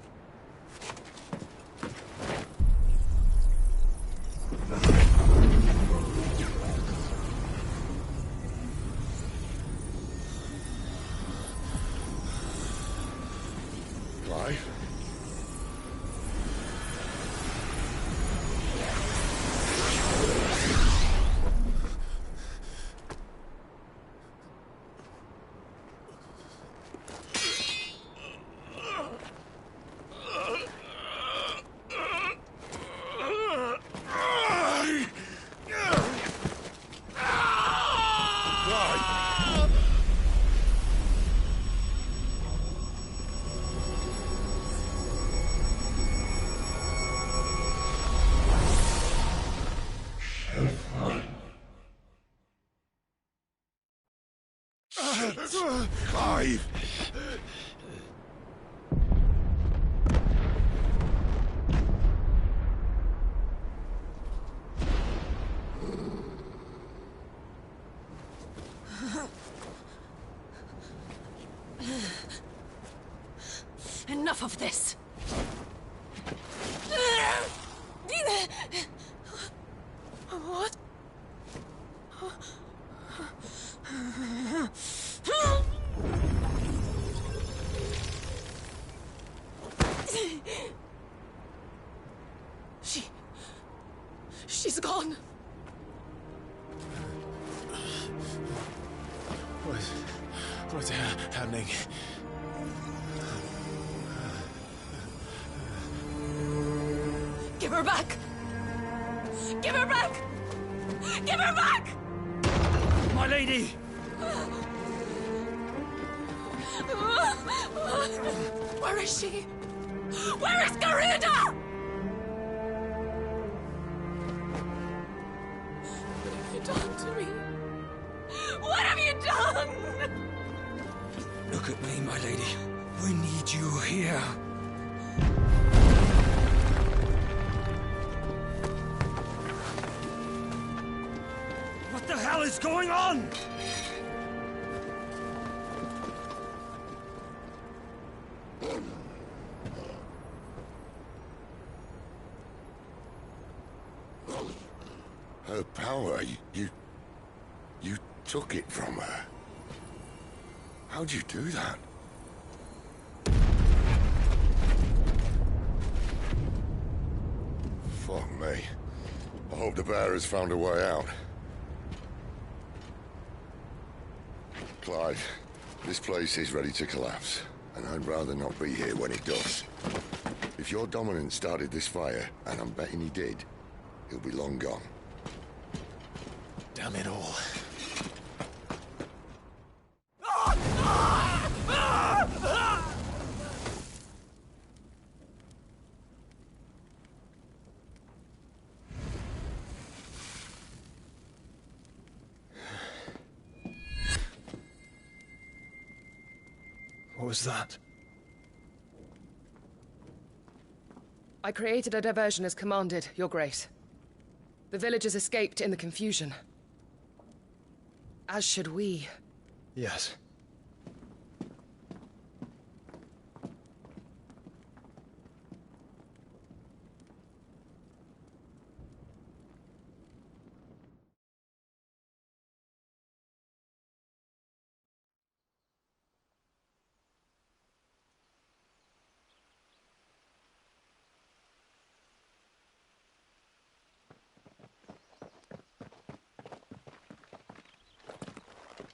Clive? Clive! Enough of this! What? She's gone. What's happening? Give her back! Give her back! Give her back! My lady! Where is she? Where is Garuda? What have you done to me? What have you done? Look at me, my lady. We need you here. What the hell is going on? Her power, you took it from her. How'd you do that? Fuck me. I hope the bear has found a way out. Clive, this place is ready to collapse, and I'd rather not be here when it does. If your dominant started this fire, and I'm betting he did, he'll be long gone. Damn it all. What was that? I created a diversion as commanded, Your Grace. The villagers escaped in the confusion. As should we. Yes.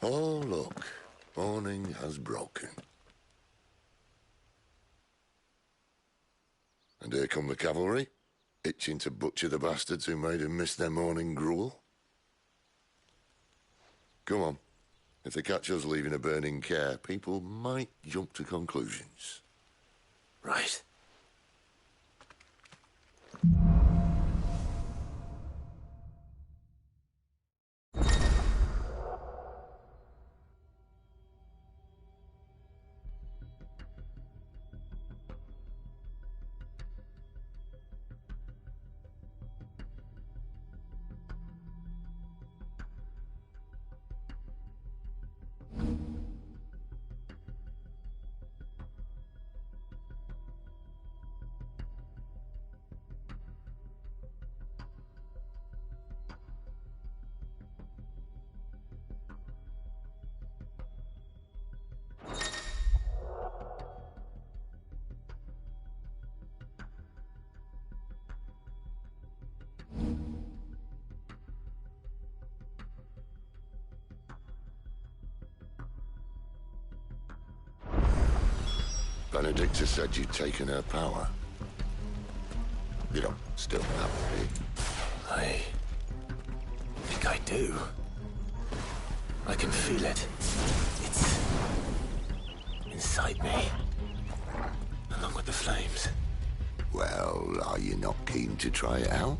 Oh, look. Morning has broken. And here come the cavalry, itching to butcher the bastards who made them miss their morning gruel. Come on. If they catch us leaving a burning care, people might jump to conclusions. Right. Benedicta said you'd taken her power. You don't still have it. I think I do. I can feel it. It's inside me, along with the flames. Well, are you not keen to try it out?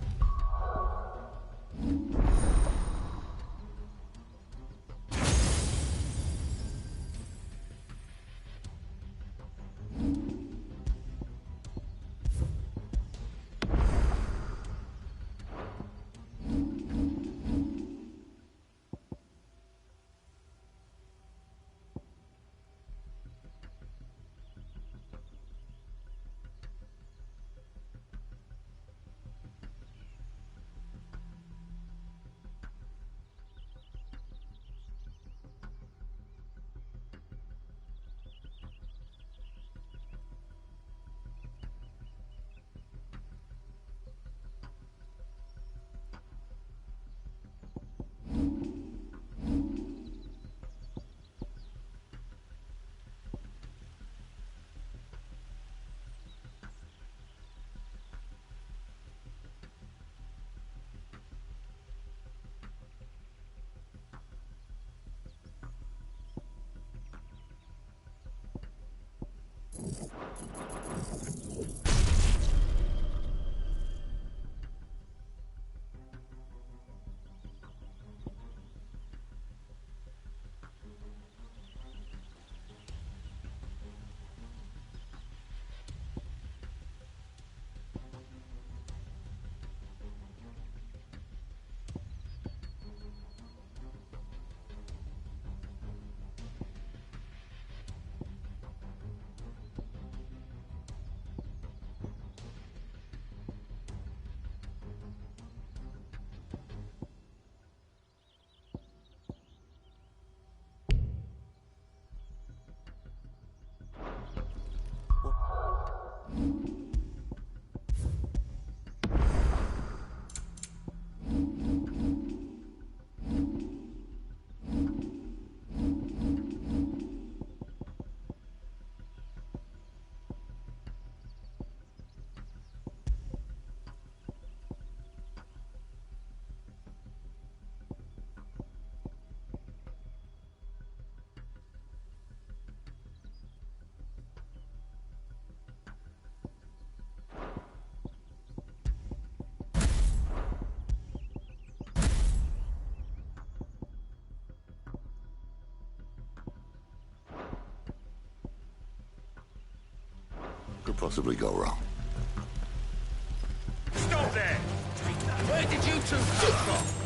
Could possibly go wrong. Stop there! Where did you two come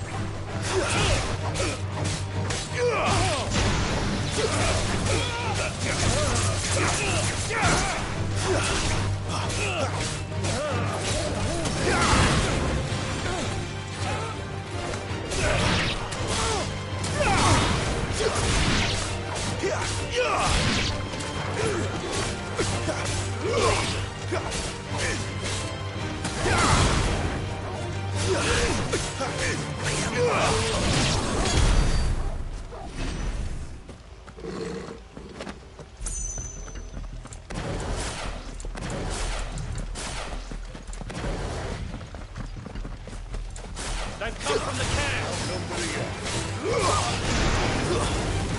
They've come from the camp!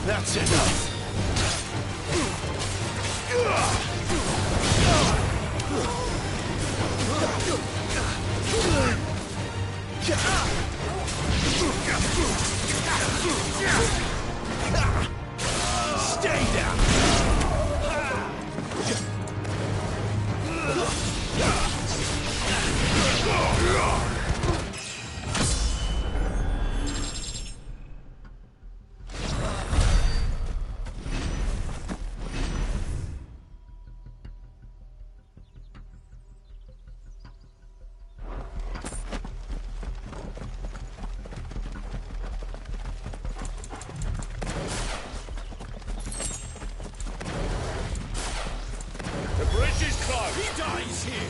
That That's enough! Stay down!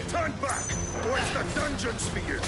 Turn back, or it's the dungeons for you!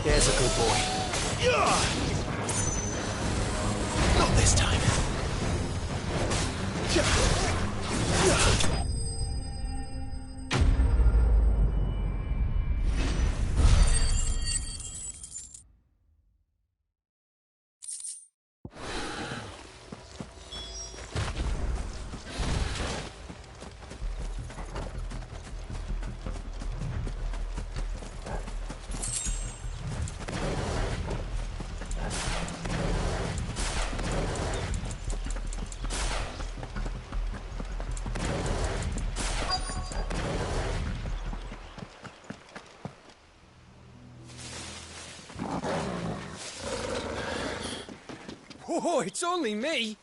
There's a good boy. Not this time. Oh, it's only me!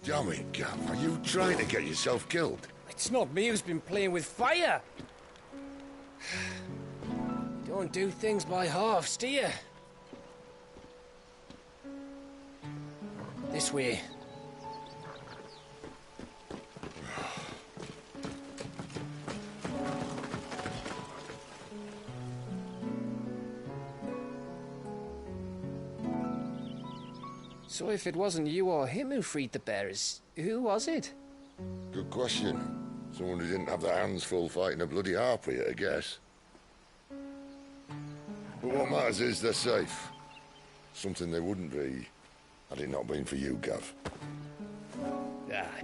Damn it, Gav, are you trying to get yourself killed? It's not me who's been playing with fire! Don't do things by halves, do you? This way. So if it wasn't you or him who freed the bearers, who was it? Good question. Someone who didn't have their hands full fighting a bloody harpy, I guess. But what matters is they're safe. Something they wouldn't be, had it not been for you, Gav.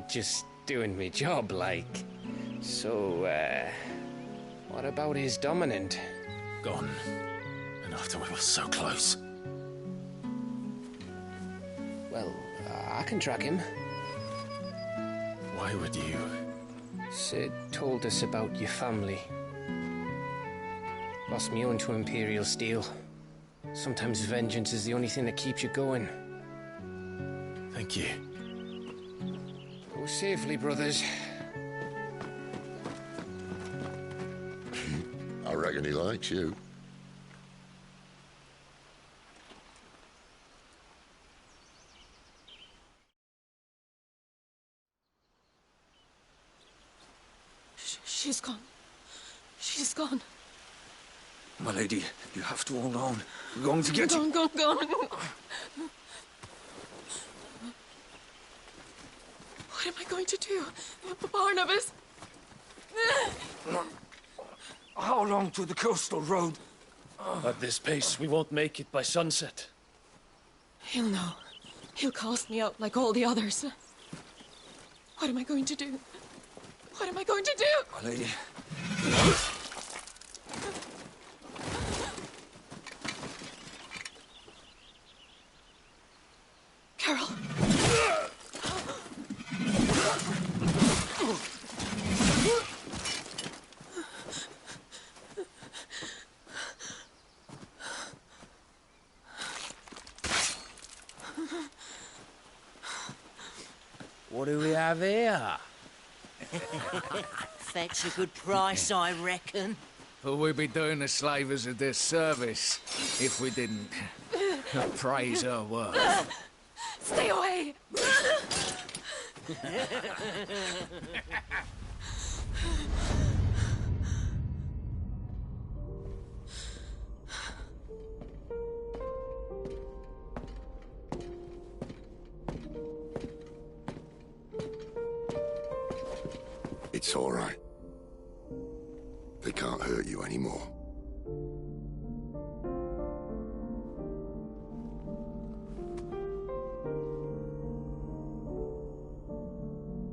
Just doing me job, like. So, what about his dominant? Gone. And after we were so close. Well, I can track him. Why would you? Sid told us about your family. Lost me own to Imperial Steel. Sometimes vengeance is the only thing that keeps you going. Thank you. Go safely, brothers. I reckon he likes you. She's gone. She's gone. My lady, you have to hold on. We're going to get you. Gone. What am I going to do? Barnabas? How long to the coastal road? At this pace, we won't make it by sunset. He'll know. He'll cast me out like all the others. What am I going to do? What am I going to do? My lady. Carol. What do we have here? Fetch a good price, I reckon. Well, we'd be doing the slavers a disservice if we didn't praise her work. Stay away! It's all right. They can't hurt you anymore.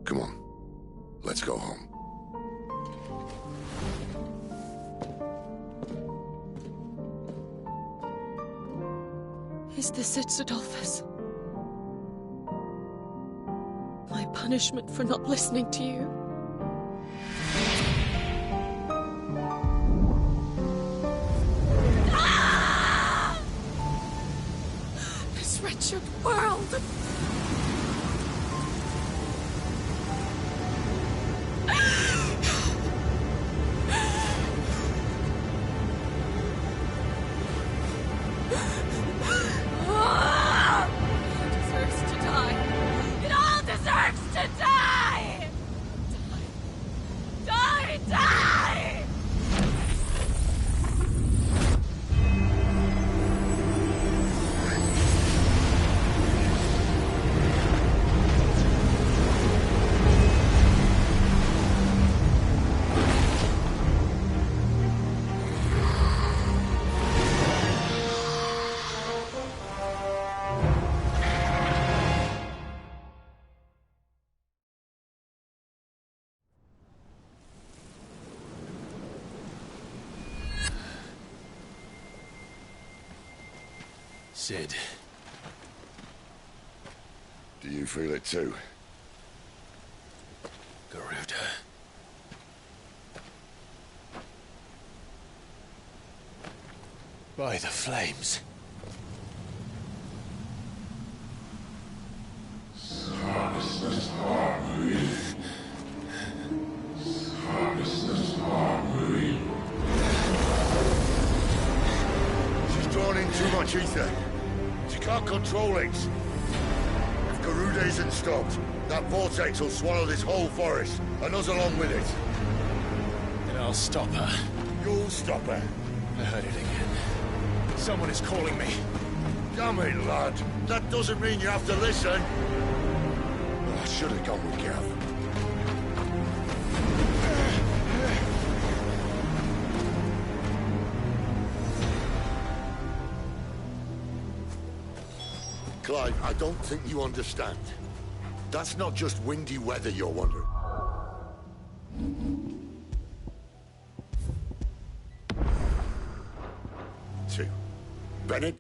Come on. Let's go home. Is this it, Adolphus? My punishment for not listening to you? This wretched world! Cid. Do you feel it too? Garuda. By the flames. She's drawn in too much ether. She can't control it. If Garuda isn't stopped, that vortex will swallow this whole forest, and us along with it. Then I'll stop her. You'll stop her. I heard it again. Someone is calling me. Damn it, lad. That doesn't mean you have to listen. I should have gone with Gav. Clive, I don't think you understand. That's not just windy weather you're wondering. Two. Bennett?